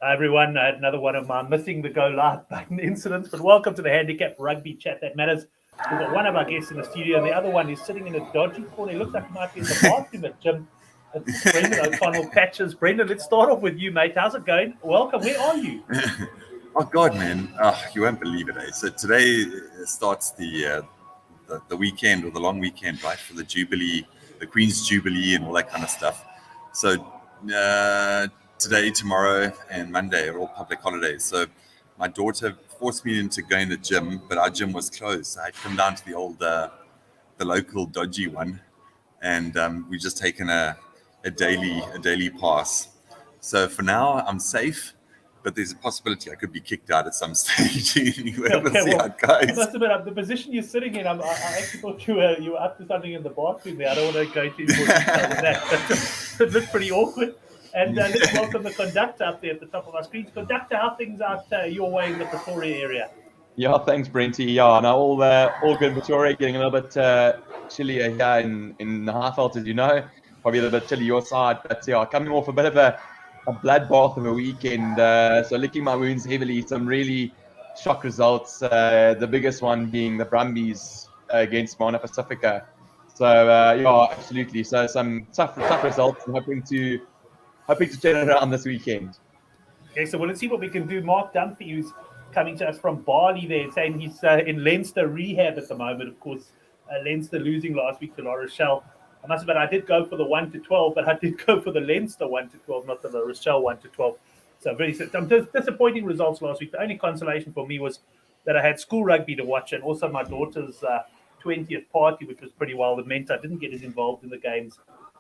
Hi everyone, I had another one of my missing the go live button incidents, but welcome to the Handicap Rugby Chat That Matters. We've got one of our guests in the studio, and the other one is sitting in a dodgy corner. He looks like he might be in the bathroom at Jim. It's Brendan O'Connell Patches. Brendan, let's start off with you, mate. How's it going? Welcome. Where are you? Oh God, man! You won't believe it. Eh? So today starts the weekend, or the long weekend, right, for the Jubilee, the Queen's Jubilee, and all that kind of stuff. So today, tomorrow, and Monday are all public holidays. So my daughter forced me into going to the gym, but our gym was closed. So I'd come down to the local dodgy one, and we've just taken a daily pass. So for now, I'm safe. But there's a possibility I could be kicked out at some stage. We'll see how it I goes. must admit, the position you're sitting in, I actually thought you were up to something in the bathroom there. I don't want to go into more detail than that. It looked pretty awkward. And let's welcome the conductor up there at the top of our screens. Conductor, how things out your way in the Pretoria area? Yeah, thanks, Brenty. Yeah, no, all good in Pretoria. Getting a little bit chillier here in Highveld, as you know. Probably a little bit chilly your side, but yeah, coming off a bit of a bloodbath of a weekend. So licking my wounds heavily. Some really shock results. The biggest one being the Brumbies against Moana Pacifica. So yeah, absolutely. So some tough results. I'm hoping to turn it around this weekend. Okay, so let's see what we can do. Mark Dunphy, who's coming to us from Bali there, saying he's in Leinster rehab at the moment. Of course, Leinster losing last week to La Rochelle. I must admit, I did go for the 1-12, but I did go for the Leinster 1-12, not the La Rochelle 1-12. So some disappointing results last week. The only consolation for me was that I had school rugby to watch, and also my daughter's 20th party, which was pretty wild. It meant I didn't get as involved in the games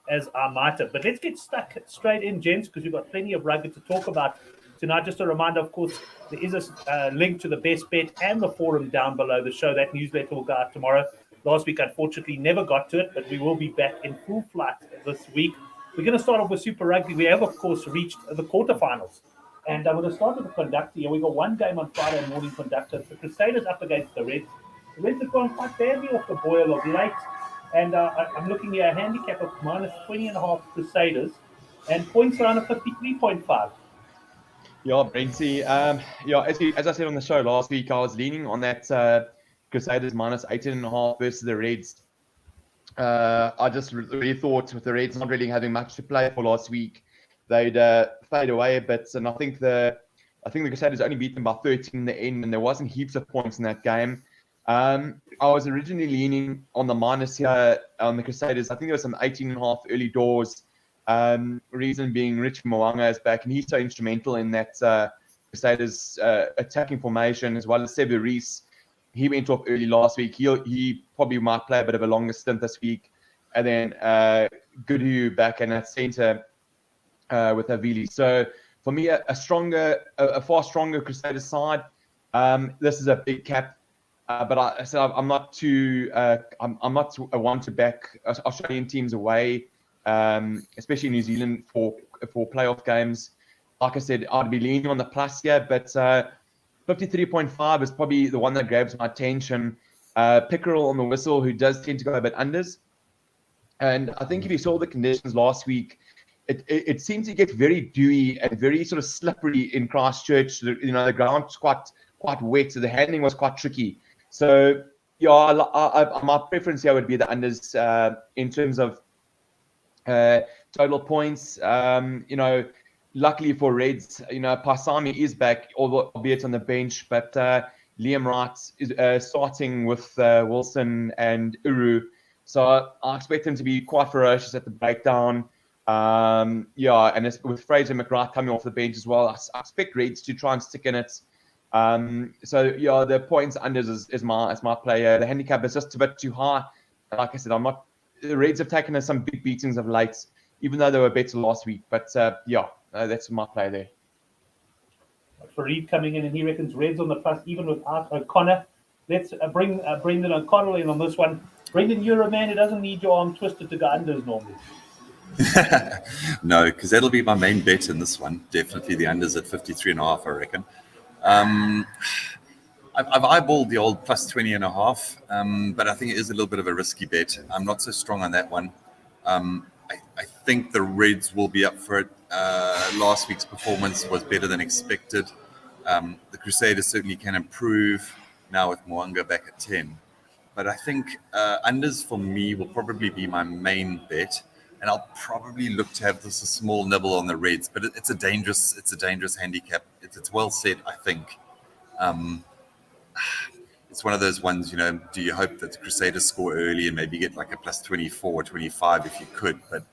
as I might have. But let's get stuck straight in, gents, because we've got plenty of rugby to talk about tonight. Just a reminder, of course, there is a link to the best bet and the forum down below the show. That newsletter will go out tomorrow. Last week, unfortunately, never got to it, but we will be back in full flight this week. We're going to start off with Super Rugby. We have, of course, reached the quarterfinals. And we're going to start with the conductor here. We've got one game on Friday morning, conductor. The Crusaders up against the Reds. The Reds have gone quite badly off the boil of late. And I'm looking here, a handicap of minus 20.5 Crusaders and points around a 53.5. Yeah, Brenty. Yeah, as I said on the show last week, I was leaning on that Crusaders minus 18.5 versus the Reds. I just really thought with the Reds not really having much to play for last week, they'd fade away a bit. And I think the Crusaders only beat them by 13 in the end, and there wasn't heaps of points in that game. I was originally leaning on the minus here on the Crusaders. I think there was some 18.5 early doors. Reason being Rich Mwanga is back, and he's so instrumental in that Crusaders attacking formation, as well as Sebu Reece. He went off early last week. He probably might play a bit of a longer stint this week. And then Goodhue back in at centre with Havili. So for me, a far stronger Crusaders side. This is a big cap. But I'm not too. I'm not a one to back Australian teams away, especially New Zealand for playoff games. Like I said, I'd be leaning on the plus here, but 53.5 is probably the one that grabs my attention. Pickerel on the whistle, who does tend to go a bit unders, and I think if you saw the conditions last week, it seemed to get very dewy and very sort of slippery in Christchurch. The ground's quite wet, so the handling was quite tricky. So, yeah, my preference here would be the unders in terms of total points. Luckily for Reds, Paisami is back, albeit on the bench, but Liam Wright is starting with Wilson and Uru. So I expect him to be quite ferocious at the breakdown. And with Fraser McWright coming off the bench as well, I expect Reds to try and stick in it. The points unders is my player. The handicap is just a bit too high. Like I said, the Reds have taken some big beatings of late, even though they were better last week. But that's my play there. Fareed coming in, and he reckons Reds on the plus, even without O'Connor. Let's bring Brendan O'Connell in on this one. Brendan, you're a man who doesn't need your arm twisted to go unders normally. No, because that'll be my main bet in this one. Definitely the unders at 53.5, I reckon. I've eyeballed the old plus 20.5, but I think it is a little bit of a risky bet. I'm not so strong on that one. I think the Reds will be up for it. Last week's performance was better than expected. The Crusaders certainly can improve now with Moanga back at 10. But I think unders for me will probably be my main bet, and I'll probably look to have this a small nibble on the Reds. But it's a dangerous handicap. It's well set, I think. It's one of those ones, do you hope that the Crusaders score early and maybe get like a plus 24 or 25 if you could? But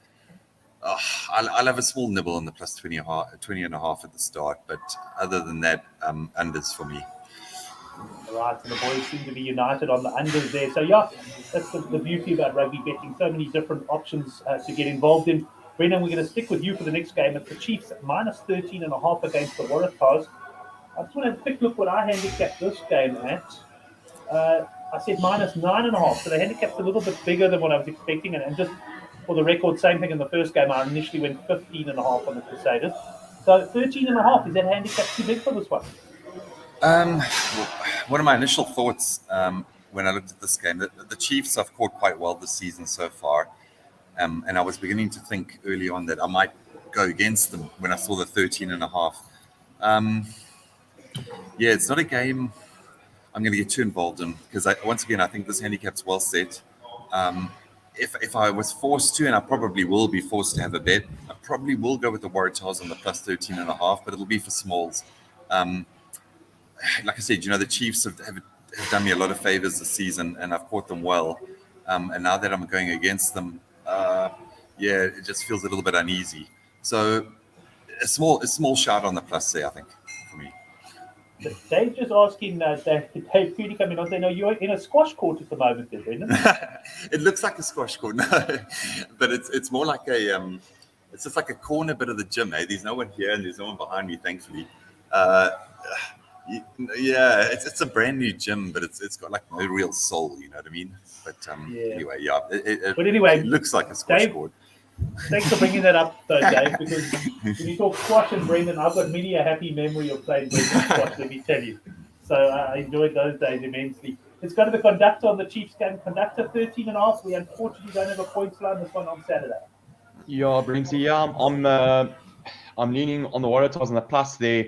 I'll have a small nibble on the plus 20 and a half at the start. But other than that, unders for me. Right, and the boys seem to be united on the unders there. So, yeah, that's the beauty about rugby betting. So many different options to get involved in. Brendan, we're going to stick with you for the next game. It's the Chiefs at minus 13.5 against the Waratahs. I just want to have a quick look what I handicapped this game at. I said minus 9.5, so the handicap's a little bit bigger than what I was expecting. And just for the record, same thing in the first game. I initially went 15.5 on the Crusaders. So 13.5, is that handicap too big for this one? One of my initial thoughts when I looked at this game, the Chiefs have caught quite well this season so far. And I was beginning to think early on that I might go against them when I saw the 13.5. Yeah, it's not a game I'm going to get too involved in because once again, I think this handicap's well set. If I was forced to, and I probably will be forced to have a bet, I probably will go with the Waratahs on the plus 13.5, but it'll be for smalls. Like I said, the Chiefs have done me a lot of favors this season, and I've caught them well. And now that I'm going against them, it just feels a little bit uneasy. So a small shout on the plus there, I think, for me. Dave just asking, Dave Currie coming on saying, no, you're in a squash court at the moment, there, Brendan. It looks like a squash court, no, but it's more like it's just like a corner bit of the gym. There's no one here and there's no one behind me, thankfully. Yeah, it's a brand new gym, but it's got like no real soul, you know what I mean? But anyway, it looks like a squash court. Thanks for bringing that up, though, Dave, because when you talk squash and Brendan, I've got many a happy memory of playing Brendan squash, let me tell you. So I enjoyed those days immensely. Let's go to the conductor on the Chiefs game. Conductor 13.5. We unfortunately don't have a points line this one on Saturday. Yeah, Brinty, I'm leaning on the Waratahs and the plus there.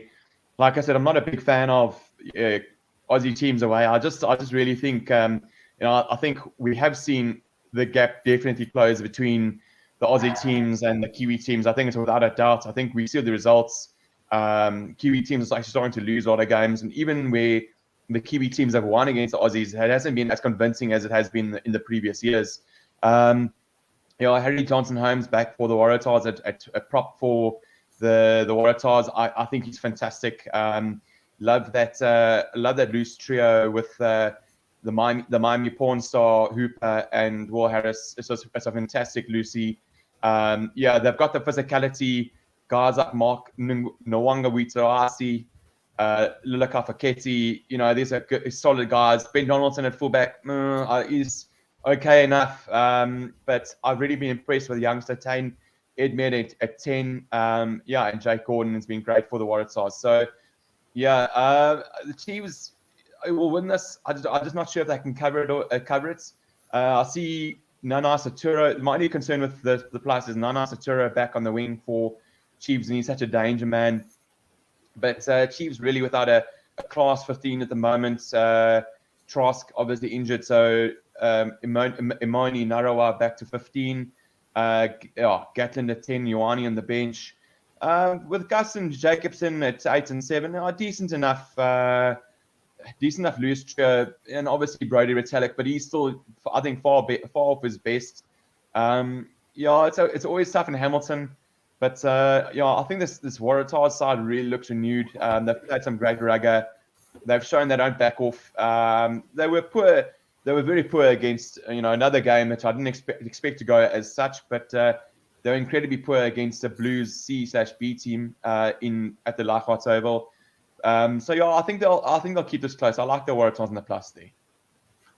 Like I said, I'm not a big fan of Aussie teams away. I just really think, I think we have seen the gap definitely close between the Aussie teams and the Kiwi teams. I think it's without a doubt. I think we see the results. Kiwi teams are actually starting to lose a lot of games, and even where the Kiwi teams have won against the Aussies, it hasn't been as convincing as it has been in the previous years. Harry Johnson-Holmes back for the Waratahs at a prop for the Waratahs. I think he's fantastic. Love that loose trio with the Miami porn star Hooper and Will Harris. It's a fantastic Lucy. They've got the physicality. Guys like Mark Nwanga Witarasi, Lilaka Faketi, these are good, solid guys. Ben Donaldson at fullback is okay enough. But I've really been impressed with the youngster Tane Edmed at 10. And Jake Gordon has been great for the Waratahs. So, the Chiefs will win this. I'm just not sure if they can cover it. I see Nana Satura. My only concern with the plus is Nana Satura back on the wing for Chiefs, and he's such a danger man. But Chiefs really without a class 15 at the moment. Trask obviously injured, so Imani Narawa back to 15. Gatlin at 10, Ioane on the bench. With Gus and Jacobson at 8 and 7, decent enough loose trio, and obviously Brody Retallick, but he's still, I think, far off his best. It's always tough in Hamilton, but I think this Waratahs side really looks renewed. They've played some great rugger. They've shown they don't back off. They were poor. They were very poor against another game that I didn't expect to go as such, but they were incredibly poor against the Blues C/B team at the Leichhardt Oval. I think they'll keep this close. I like the Waratahs in the plus there.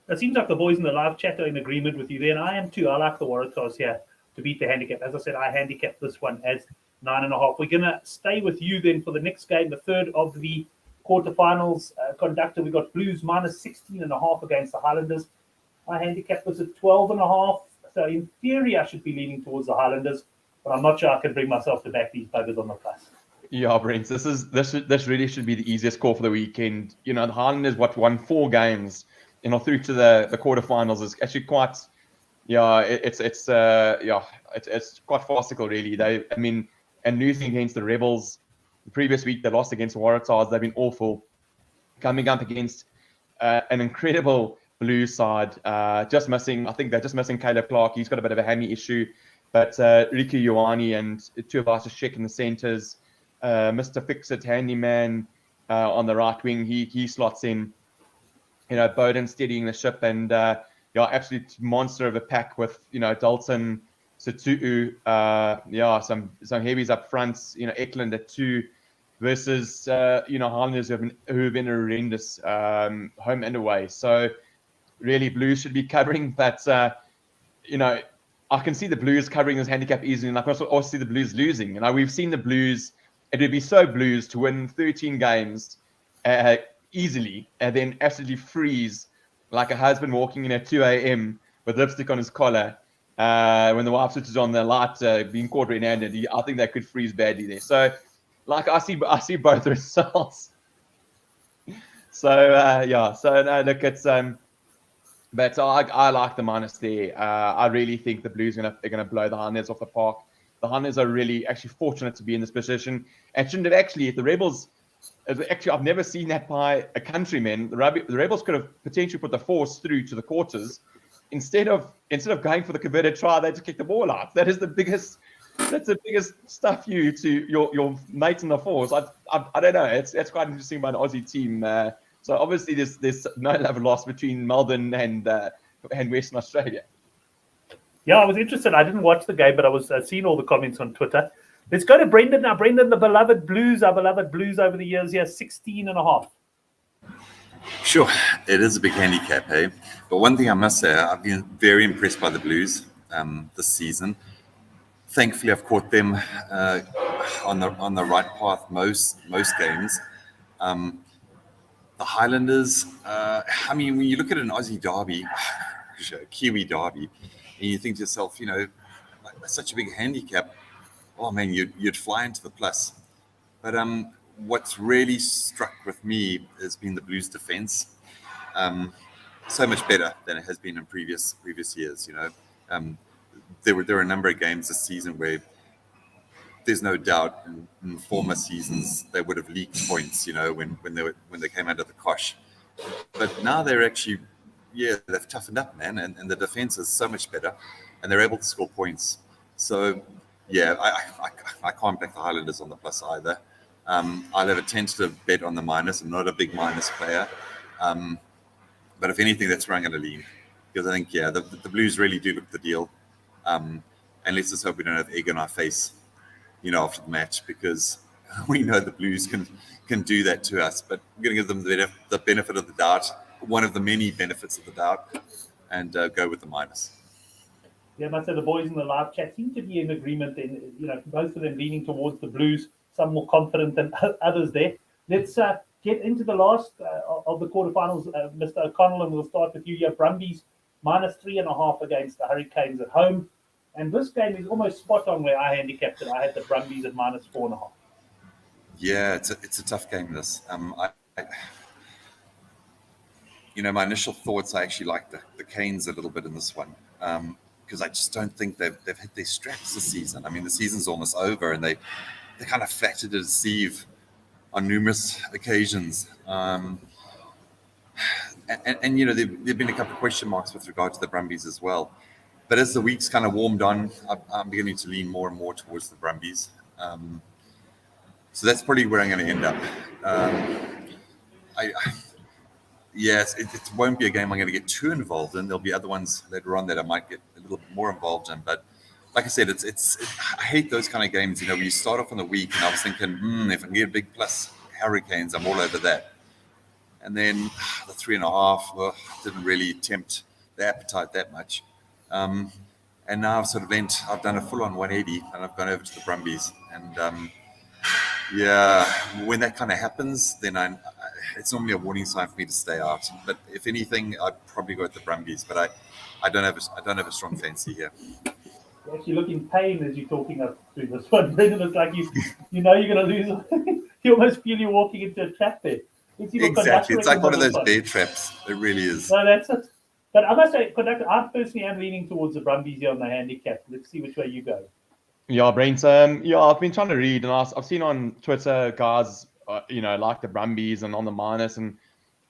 It seems like the boys in the live chat are in agreement with you there, and I am too. I like the Waratahs here to beat the handicap. As I said, I handicapped this one as 9.5. We're going to stay with you then for the next game, the third of the quarterfinals. Conductor, we got Blues minus 16.5 against the Highlanders. I handicapped this at 12.5. So in theory, I should be leaning towards the Highlanders, but I'm not sure I can bring myself to back these buggers on the plus. Yeah, Brent, this really should be the easiest call for the weekend. You know, the Highlanders won 4 games, through to the quarterfinals. Is actually quite, it's quite farcical, really. And losing against the Rebels the previous week, they lost against Waratahs. They've been awful. Coming up against an incredible Blues side, I think they're just missing Caleb Clark. He's got a bit of a hammy issue, but Riku Ioane and Tuivasa-Sheck in the centres. Mr. Fix-It Handyman on the right wing, he slots in. Bowden steadying the ship, and absolute monster of a pack with Dalton, Satu'u, some heavies up front. Eklund at 2 versus Highlanders who've been horrendous home and away. So really, Blues should be covering, but I can see the Blues covering this handicap easily, and I can also see the Blues losing. We've seen the Blues. It would be so Blues to win 13 games easily and then absolutely freeze like a husband walking in at 2 a.m. with lipstick on his collar when the wife switches on the light, being caught red-handed. I think they could freeze badly there. So, I see both results. So no, look, it's but I like the minus there. I really think the Blues are gonna blow the Highlanders off the park. The Highlanders are really actually fortunate to be in this position, and shouldn't have actually. If the Rebels, I've never seen that by a countryman. The Rebels could have potentially put the Force through to the quarters instead of going for the converted try. They just kick the ball out. That's the biggest stuff you to your mates in the Force. I don't know. It's quite interesting by an Aussie team. So obviously there's no love lost between Melbourne and Western Australia. Yeah, I was interested. I didn't watch the game, but I was seeing all the comments on Twitter. Let's go to Brendan now. Brendan, our beloved Blues over the years here, 16.5. Sure, it is a big handicap, hey? But one thing I must say, I've been very impressed by the Blues this season. Thankfully, I've caught them on the right path most games. The Highlanders, when you look at an Aussie derby, Kiwi derby, and you think to yourself, such a big handicap, oh man, you'd fly into the plus. But what's really struck with me has been the Blues' defence. So much better than it has been in previous years. There were a number of games this season where there's no doubt in former seasons they would have leaked points, when they came out of the cosh. But now they're actually, they've toughened up, man, and the defense is so much better, and they're able to score points. So, I can't back the Highlanders on the plus either. I'll have a tentative bet on the minus. I'm not a big minus player, but if anything, that's where I'm going to lean, because I think the Blues really do look the deal. And let's just hope we don't have egg on our face, after the match, because we know the Blues can do that to us. But we're going to give them the benefit of the doubt, one of the many benefits of the doubt, and go with the minus. Yeah, I must say the boys in the live chat seem to be in agreement. Both of them leaning towards the Blues. Some more confident than others there. Let's get into the last of the quarterfinals, Mr. O'Connell, and we'll start with you. Yeah, Brumbies minus 3.5 against the Hurricanes at home. And this game is almost spot on where I handicapped it. I had the Brumbies at minus 4.5. Yeah, it's a tough game, this. My initial thoughts, I actually like the Canes a little bit in this one, because I just don't think they've hit their straps this season. I mean, the season's almost over, and they kind of flattered to deceive on numerous occasions. And there've been a couple of question marks with regard to the Brumbies as well. But as the week's kind of warmed on, I'm beginning to lean more and more towards the Brumbies. So that's probably where I'm going to end up. It won't be a game I'm going to get too involved in. There'll be other ones later on that I might get a little bit more involved in. But like I said, I hate those kind of games, where you start off on the week and I was thinking, if I can get a big plus Hurricanes, I'm all over that. And then the 3.5 didn't really tempt the appetite that much. And now I've done a full-on 180 and I've gone over to the Brumbies. And when that kind of happens, then it's normally a warning sign for me to stay out. But if anything, I'd probably go with the Brumbies. But I don't have a strong fancy here. You actually look in pain as you're talking us through this one, Brendan. It's like you know you're going to lose. You almost feel you're walking into a trap there. Let's see what Exactly, it's like one of this those bear traps. It really is. No, that's it. But I must say, conductor, I personally am leaning towards the Brumbies here on the handicap. Let's see which way you go. Yeah, Brent. Yeah, I've been trying to read, and I've seen on Twitter guys, like the Brumbies and on the minus, and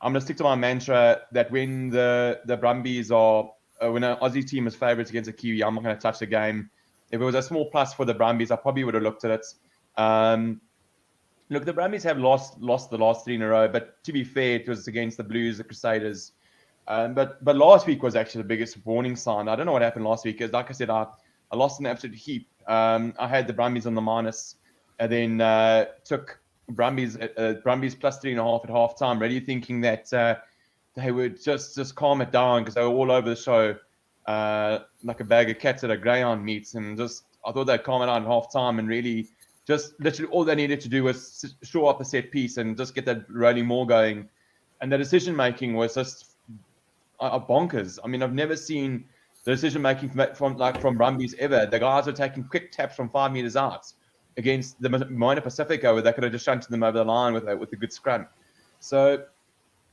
I'm gonna stick to my mantra that when the Brumbies are when an Aussie team is favourites against a Kiwi, I'm not going to touch the game. If it was a small plus for the Brumbies, I probably would have looked at it. Look, the Brumbies have lost the last 3 in a row, but to be fair, it was against the Blues, the Crusaders. But last week was actually the biggest warning sign. I don't know what happened last week. Because, like I said, I lost an absolute heap. I had the Brumbies on the minus, and then took Brumbies plus 3.5 at half time, really thinking that they would just calm it down because they were all over the show, like a bag of cats at a greyhound meets, and just I thought they'd calm it down at half time and really just literally all they needed to do was shore up a set piece and just get that rolling more going, and the decision making was just bonkers. I mean, I've never seen the decision making from Brumbies ever. The guys are taking quick taps from 5 meters out against the Minor Pacifico, where they could have just shunted them over the line with a good scrum. So,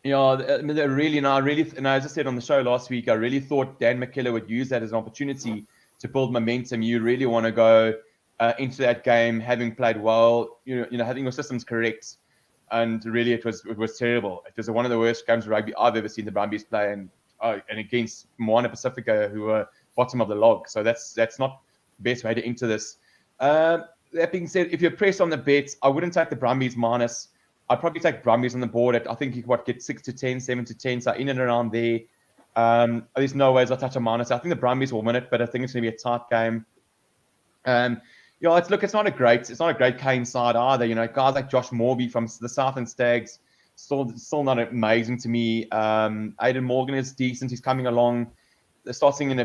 I mean, and as I said on the show last week, I really thought Dan McKellar would use that as an opportunity to build momentum. You really want to go into that game having played well, having your systems correct, and really it was terrible. It was one of the worst games of rugby I've ever seen the Brumbies play, and against Moana Pacifica, who were bottom of the log. So that's not the best way to enter this. That being said, if you're pressed on the bets, I wouldn't take the Brumbies minus. I'd probably take Brumbies on the board at, I think you could get 6 to 10, 7 to 10, so in and around there. There's no ways I'll touch a minus. I think the Brumbies will win it, but I think it's going to be a tight game. It's not a great Cane side either. Guys like Josh Morby from the Southland Stags, still not amazing to me. Aidan Morgan is decent. He's coming along. Starting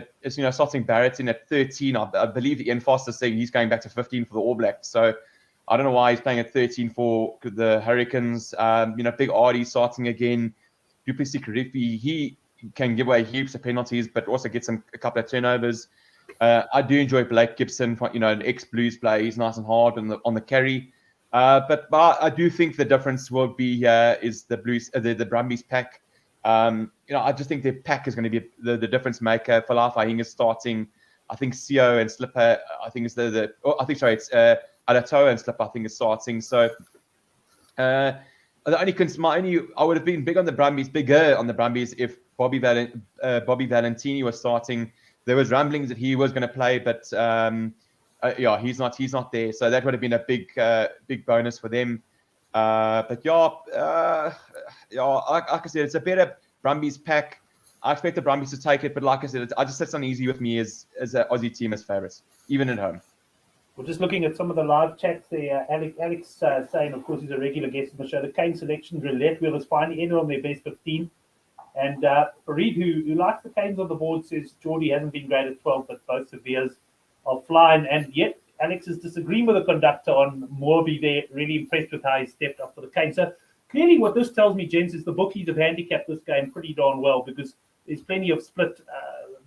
Barrett in at 13. I believe Ian Foster's saying he's going back to 15 for the All Blacks. So I don't know why he's playing at 13 for the Hurricanes. Big Artie starting again. Duplessis Karifi, he can give away heaps of penalties, but also gets a couple of turnovers. I do enjoy Blake Gibson, an ex-Blues player. He's nice and hard on the carry. But I do think the difference will be is the Blues, the Brumbies pack. I just think their pack is going to be the difference maker. Falafa Hing is starting. I think Sio and Slipper. I think it's it's Alatoa and Slipper. I think is starting. So I would have been bigger on the Brumbies if Bobby Valentini was starting. There was rumblings that he was going to play, but he's not there. So that would have been a big bonus for them. Like I said, it's a better Brumbies pack. I expect the Brumbies to take it, but like I said, I just sits uneasy with me as an Aussie team as favourites, even at home. We're just looking at some of the live chats there. Alex saying, of course, he's a regular guest on the show. The Cane selection roulette wheel is finally in on their best 15. And Reed, who likes the Canes on the board, says Geordie hasn't been great at 12, but both Severes are flying. And yet, Alex is disagreeing with the conductor on Morby there. Really impressed with how he stepped up for the Canes. So clearly what this tells me, gents, is the bookies have handicapped this game pretty darn well, because there's plenty of split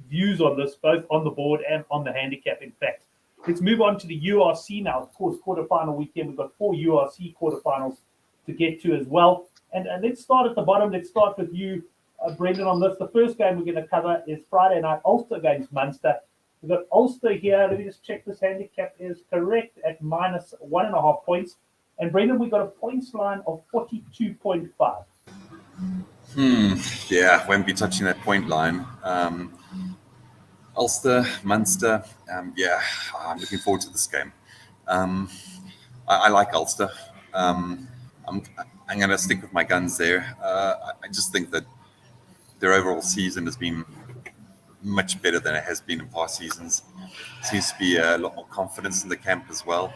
views on this, both on the board and on the handicap, in fact. Let's move on to the URC now. Of course, quarterfinal weekend. We've got 4 URC quarterfinals to get to as well. And let's start at the bottom. Let's start with you, Brendan, on this. The first game we're going to cover is Friday night, Ulster against Munster. We've got Ulster here. Let me just check this handicap is correct at minus 1.5 points. And Brendan, we got a points line of 42.5. Yeah, won't be touching that point line. Ulster, Munster. I'm looking forward to this game. I like Ulster. I'm going to stick with my guns there. I just think that their overall season has been much better than it has been in past seasons. Seems to be a lot more confidence in the camp as well.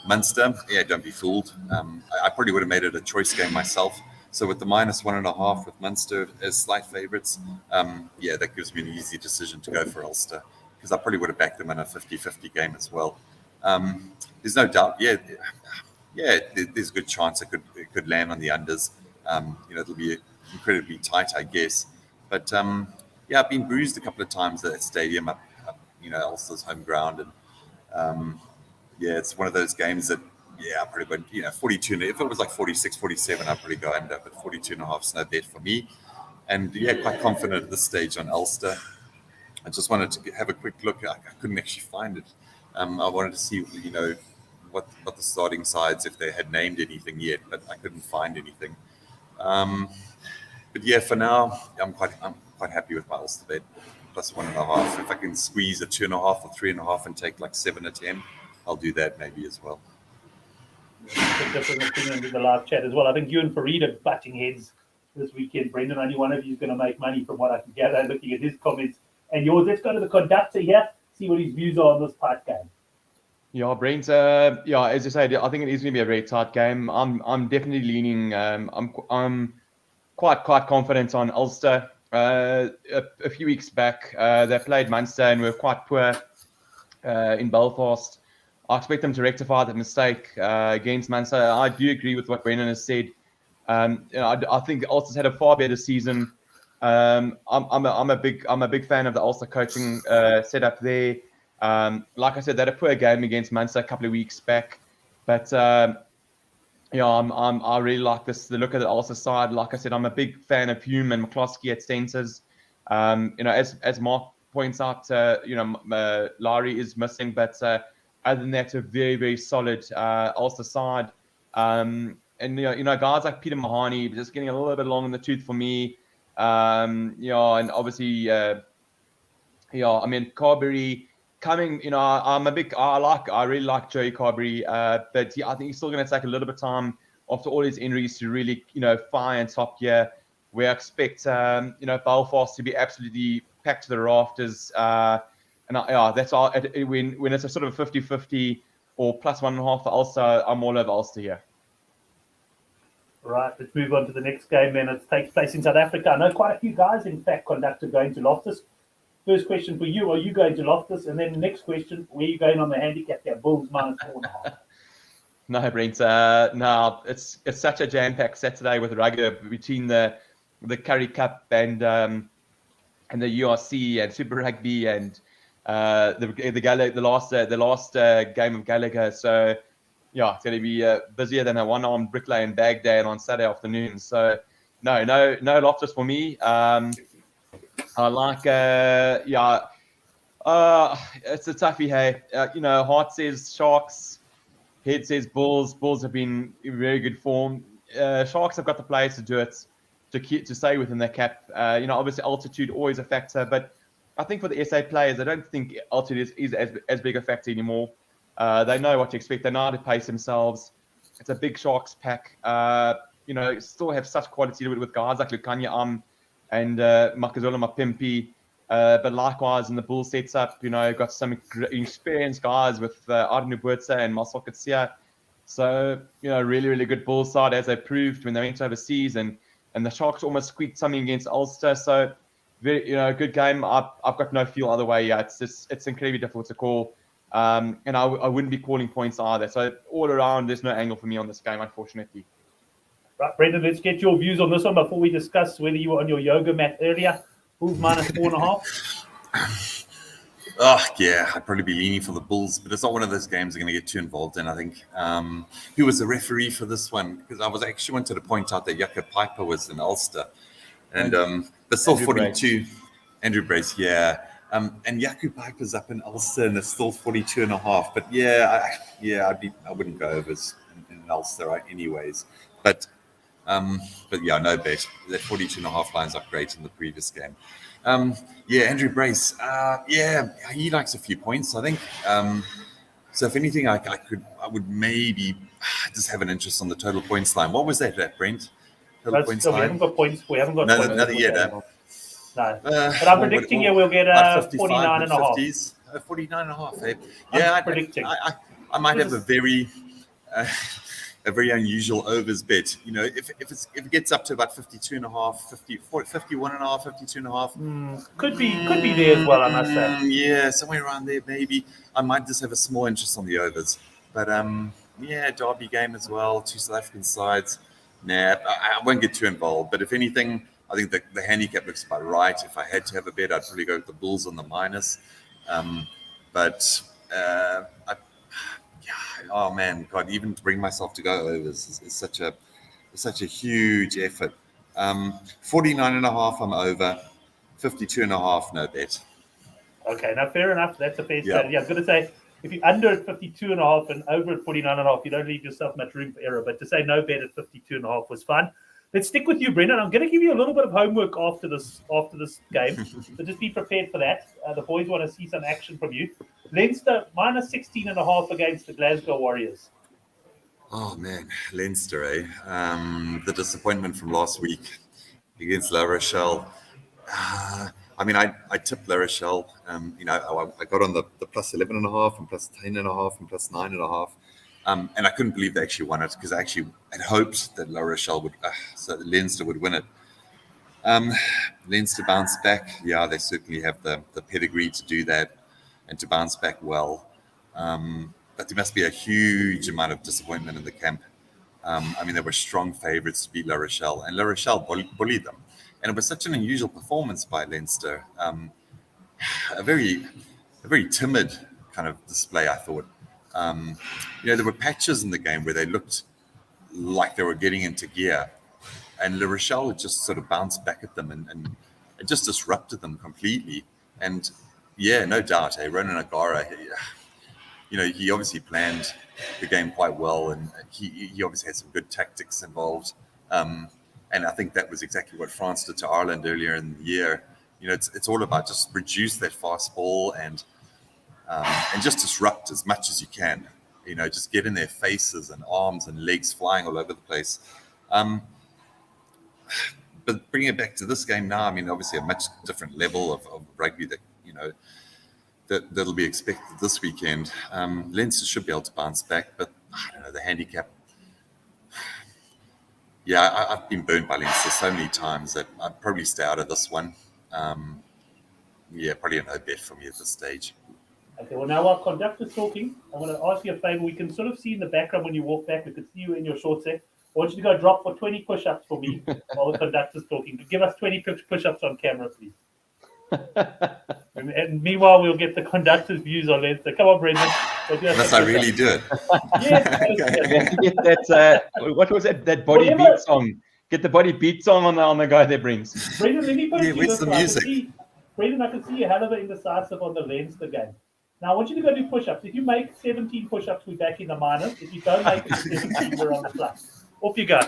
Munster, don't be fooled. I probably would have made it a choice game myself. So with the minus 1.5 with Munster as slight favourites, that gives me an easy decision to go for Ulster, because I probably would have backed them in a 50-50 game as well. There's no doubt, there's a good chance it could could land on the unders. It'll be incredibly tight, I guess. But I've been bruised a couple of times at that stadium up Ulster's home ground, and it's one of those games that I probably go 42. If it was like 46, 47, I'd probably go under, but 42.5 is no bet for me. And quite confident at this stage on Ulster. I just wanted to have a quick look. I couldn't actually find it. I wanted to see, what the starting sides, if they had named anything yet, but I couldn't find anything. But for now, I'm quite happy with my Ulster bet plus 1.5. If I can squeeze a 2.5 or 3.5 and take like 7 or 10, I'll do that maybe as well. Different opinions in the live chat as well. I think you and Fareed are butting heads this weekend, Brendan. Only one of you is going to make money from what I can gather looking at his comments and yours. Let's go to the conductor here, see what his views are on this tight game. Yeah, Brent. As you said, I think it is going to be a very tight game. I'm definitely leaning. I'm quite confident on Ulster. A few weeks back, they played Munster and were quite poor in Belfast. I expect them to rectify that mistake against Munster. I do agree with what Brendan has said. I think Ulster's had a far better season. I'm a big fan of the Ulster coaching setup there. Like I said, they had a poor game against Munster a couple of weeks back, but I really like this. The look at the Ulster side. Like I said, I'm a big fan of Hume and McCloskey at centres. As Mark points out, Larry is missing, but other than that, a very, very solid Ulster side. And guys like Peter Mahoney just getting a little bit long in the tooth for me. And obviously, Carberry coming. I really like Joey Carberry, but I think he's still going to take a little bit of time after all his injuries to really, fire and top gear. We expect, Belfast to be absolutely packed to the rafters. That's all. When it's a sort of 50-50 or plus 1.5 for Ulster, I'm all over Ulster here. Right, let's move on to the next game then. It takes place in South Africa. I know quite a few guys, in fact, conductor going to Loftus. First question for you, are you going to Loftus? And then the next question, where are you going on the handicap there? Bulls minus 4.5. No, Brent. No, it's such a jam-packed Saturday with rugby between the Currie Cup and the URC and Super Rugby and the last game of Gallagher. So it's going to be busier than a one-armed bricklayer in Baghdad on Saturday afternoon. So no Loftus for me. I like it's a toughie. Hey, heart says Sharks, head says Bulls. Bulls have been in very good form. Sharks have got the players to do it, to stay within their cap. Obviously altitude always a factor, but I think for the SA players, I don't think altitude is as big a factor anymore. They know what to expect. They know how to pace themselves. It's a big Sharks pack. Still have such quality with guys like Lukanya and Makazole Mapimpi. But likewise, in the Bull sets up, got some experienced guys with Arden Ubertsa and Marcel Katsia. So, really, really good Bull side, as they proved when they went overseas. And the Sharks almost squeaked something against Ulster. So, very, good game. I've got no feel other way. Yeah, it's incredibly difficult to call. And I wouldn't be calling points either. So, all around, there's no angle for me on this game, unfortunately. Right, Brendan, let's get your views on this one before we discuss whether you were on your yoga mat earlier. Bulls minus 4.5. I'd probably be leaning for the Bulls, but it's not one of those games I'm going to get too involved in, I think. Who was the referee for this one? Because I actually wanted to point out that Jaco Piper was in Ulster. And but still 42. Andrew Brace, yeah. And Jaco Piper's up in Ulster and it's still 42.5. But I wouldn't go over in Ulster right, anyways. But no bet. That 42.5 lines up great in the previous game. Andrew Brace. He likes a few points, I think. So if anything, I would maybe just have an interest on the total points line. What was that, Brent? Total points line? We haven't got points. We haven't got points. Nothing yet. No. But I'm predicting we'll get 49.5. 49.5. I'm predicting. I might have a very unusual overs bet. If it gets up to about 52.5, 51.5, 52.5. Could be there as well, I must say. Somewhere around there maybe. I might just have a small interest on the overs. But derby game as well, two South African sides. Nah, I won't get too involved. But if anything, I think the handicap looks about right. If I had to have a bet, I'd probably go with the Bulls on the minus. But oh man, God, even to bring myself to go overs is such a huge effort. 49.5, I'm over. 52.5, no bet. Okay, now fair enough. That's a fair Yeah. strategy. I was going to say, if you're under at 52.5 and over at 49.5, you don't leave yourself much room for error. But to say no bet at 52.5 was fun. Let's stick with you, Brendan. I'm going to give you a little bit of homework after this game. So just be prepared for that. The boys want to see some action from you. Leinster minus 16.5 against the Glasgow Warriors. Oh man, Leinster, eh? The disappointment from last week against La Rochelle. I mean, I tipped La Rochelle. I got on the plus 11.5 and plus 10.5 and plus 9.5. And I couldn't believe they actually won it because I actually had hoped that La Rochelle would, so Leinster would win it. Leinster bounced back. Yeah, they certainly have the pedigree to do that and to bounce back well. But there must be a huge amount of disappointment in the camp. I mean, they were strong favourites to beat La Rochelle, and La Rochelle bullied them. And it was such an unusual performance by Leinster. A very timid kind of display, I thought. There were patches in the game where they looked like they were getting into gear, and La Rochelle just sort of bounced back at them and it just disrupted them completely. And yeah, no doubt, Ronan O'Gara, he obviously planned the game quite well, and he obviously had some good tactics involved. And I think that was exactly what France did to Ireland earlier in the year. It's all about just reduce that fast ball and just disrupt as much as you can. Just get in their faces and arms and legs flying all over the place. But bringing it back to this game now, I mean, obviously a much different level of rugby that'll be expected this weekend. Leinster should be able to bounce back, but I don't know, the handicap. Yeah, I've been burned by Leinster so many times that I'd probably stay out of this one. Probably a no bet for me at this stage. Okay, well, now our conductor's talking. I want to ask you a favor. We can sort of see in the background when you walk back. We can see you in your short set. I want you to go drop for 20 push-ups for me while the conductor's talking. Give us 20 push-ups on camera, please. and meanwhile, we'll get the conductor's views on Leinster. Come on, Brendan. Unless I really do it. Yes. Get that, what was that? That body beat song. Get the body beat song on the guy there, brings. Brendan, let me put it to you where's this the way. music? Brendan, I can see you hell of an indecisive on the Leinster game. Now, I want you to go do push-ups. If you make 17 push-ups, we're back in the minus. If you don't make it 17, we're on the plus. Off you go.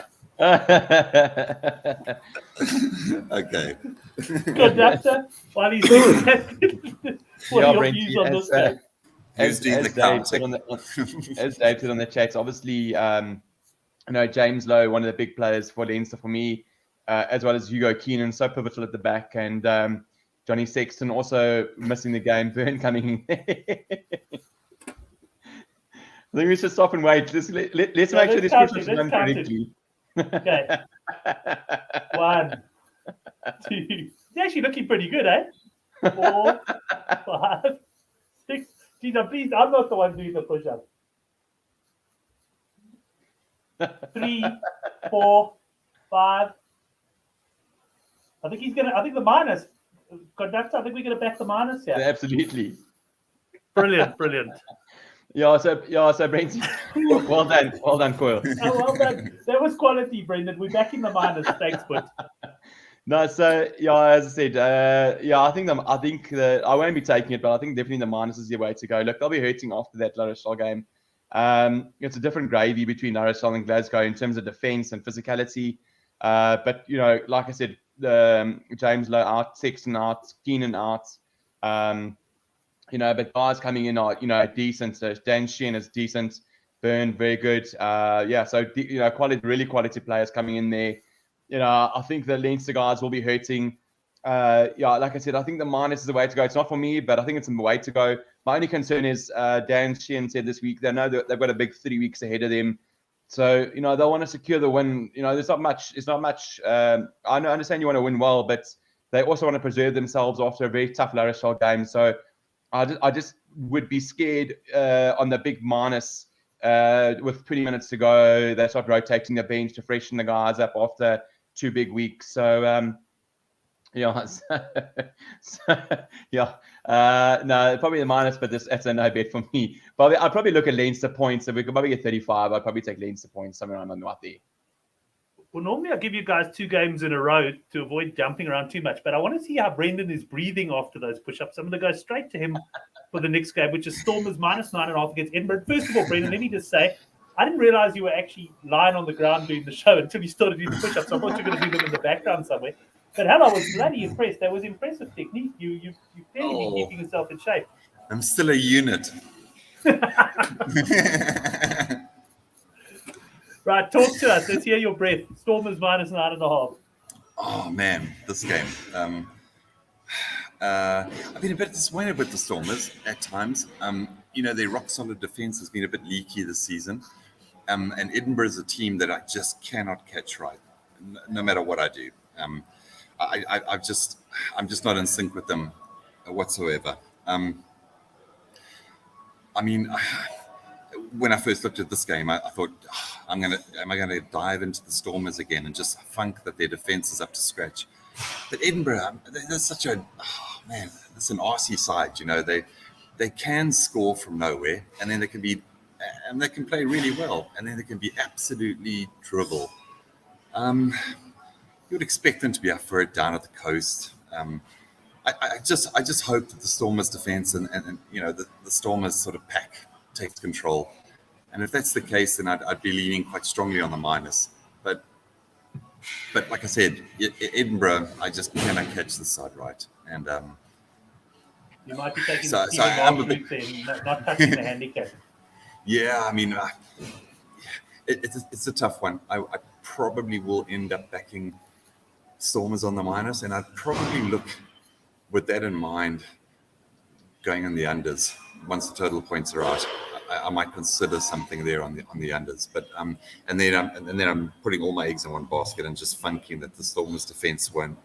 Okay. Conductor, while he's doing that, what are your views on this game? Who's doing the counting? As Dave said on the chat, obviously, James Lowe, one of the big players for Leinster for me, as well as Hugo Keenan, so pivotal at the back, and Johnny Sexton also missing the game. Vern coming in. I think we should stop and wait. Let's make sure this push-ups are done correctly. Okay. 1, 2. He's actually looking pretty good, eh? 4, 5, 6. Geez, please, I'm not the one doing the push-up. 3, 4, 5. I think the minus. Conductor, I think we're going to back the minus here. Yeah, absolutely. Brilliant. So Brent, well done, Coyle. Oh, well done. That was quality, Brendan. We're back in the minus. Thanks, but no. So as I said, I think I won't be taking it, but I think definitely the minus is the way to go. Look, they'll be hurting after that La Rochelle game. It's a different gravy between La Rochelle and Glasgow in terms of defence and physicality. But like I said, James Lowe out, Sexton out, Keenan out. But guys coming in are decent. So Dan Sheehan is decent. Byrne, very good. So really quality players coming in there. I think the Leinster guys will be hurting. Like I said, I think the minus is the way to go. It's not for me, but I think it's the way to go. My only concern is Dan Sheehan said this week they know that they've got a big 3 weeks ahead of them. So, they want to secure the win. There's not much. It's not much. I understand you want to win well, but they also want to preserve themselves after a very tough La Rochelle game. So I just would be scared on the big minus with 20 minutes to go, they start rotating the bench to freshen the guys up after 2 big weeks. So, yeah, yeah. No, probably the minus, but that's a no bet for me. But I'd probably look at Leinster points. If we could probably get 35, I'd probably take Leinster points somewhere around right there. Well, normally I give you guys 2 games in a row to avoid jumping around too much, but I want to see how Brendan is breathing after those push-ups. I'm going to go straight to him for the next game, which is Stormers minus 9.5 against Edinburgh. First of all, Brendan, let me just say, I didn't realize you were actually lying on the ground doing the show until you started doing the push-ups. So I thought you were going to do them in the background somewhere. But hell, I was bloody impressed. That was impressive technique. You clearly been keeping yourself in shape. I'm still a unit. Right, talk to us. Let's hear your breath. Stormers minus 9.5. Oh man, this game. I've been a bit disappointed with the Stormers at times. Their rock-solid defence has been a bit leaky this season. And Edinburgh is a team that I just cannot catch right, no matter what I do. I'm just not in sync with them whatsoever. When I first looked at this game, I thought, am I gonna dive into the Stormers again and just funk that their defence is up to scratch? But Edinburgh, they're such it's an RC side. They can score from nowhere, and then they can play really well, and then they can be absolutely dribble. You would expect them to be up for it down at the coast. I just hope that the Stormers defence and the Stormers sort of pack takes control. And if that's the case, then I'd be leaning quite strongly on the minus. But like I said, Edinburgh, I just cannot catch the side right. And you might be taking not touching the handicap. Yeah, it's a tough one. I probably will end up backing Stormers on the minus, and I'd probably look with that in mind going on the unders once the total points are out. I might consider something there on the unders, but and then I'm putting all my eggs in one basket and just funking that the Stormers defense won't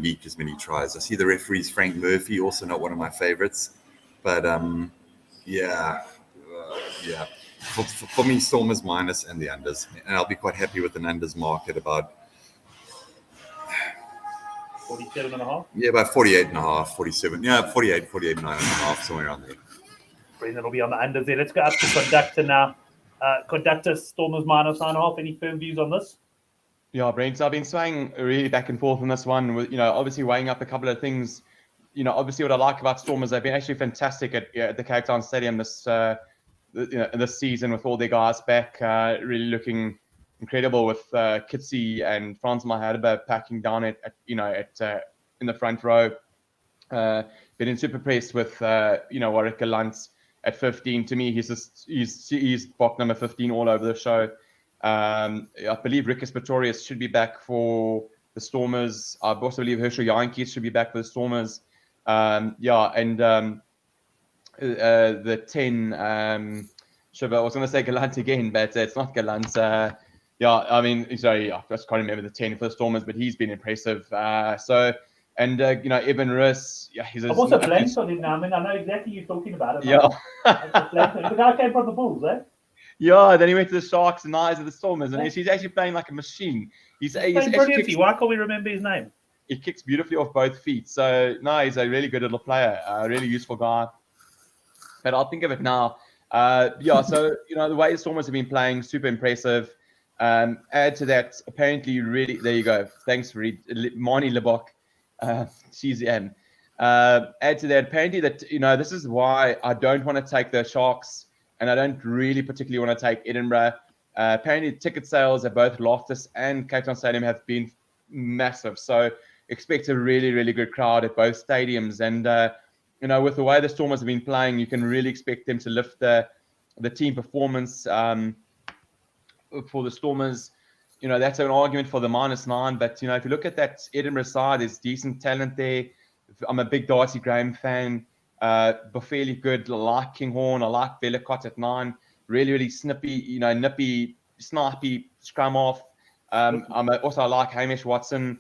leak as many tries. I see the referee's Frank Murphy, also not one of my favorites, but for me, Stormers minus and the unders, and I'll be quite happy with an unders market about 47.5. Yeah, about 48.5, 47. Yeah, 49.5, somewhere around there. Brendan will be on the unders there. Let's go up to Conductor now. Conductor, Stormers minus 9.5. Any firm views on this? Yeah, Brent, so I've been swaying really back and forth on this one, with, obviously weighing up a couple of things. Obviously what I like about Stormers, they've been actually fantastic at the Cape Town Stadium this season with all their guys back, really looking incredible with Kitsy and Frans Mahadaba packing down in the front row. Been super impressed with Warwick Gallant at 15. To me, he's box number 15 all over the show. I believe Rikus Pretorius should be back for the Stormers. I also believe Herschel Yankees should be back for the Stormers. The 10. I was going to say Gallant again, but it's not Gallant. I just can't remember the 10 for the Stormers, but he's been impressive. Evan Russ, I've also blanked on him now. I know exactly you're talking about it. Yeah. The guy came from the Bulls, eh? Yeah, then he went to the Sharks and now he's at the Stormers, and he's actually playing like a machine. He's brilliantly. Why can't we remember his name? He kicks beautifully off both feet. So, no, he's a really good little player, a really useful guy. But I'll think of it now. So, the way the Stormers have been playing, super impressive. Add to that, apparently, really, there you go. Thanks, Marnie Lebok. She's in. Add to that, apparently, that this is why I don't want to take the Sharks, and I don't really particularly want to take Edinburgh. Apparently, ticket sales at both Loftus and Cape Town Stadium have been massive. So expect a really, really good crowd at both stadiums. And with the way the Stormers have been playing, you can really expect them to lift the team performance for the Stormers. That's an argument for the -9. But, if you look at that Edinburgh side, there's decent talent there. I'm a big Darcy Graham fan. Fairly good. I like Kinghorn. I like Vellicott at 9. Really, really snippy, nippy, snipey scrum off. I like Hamish Watson.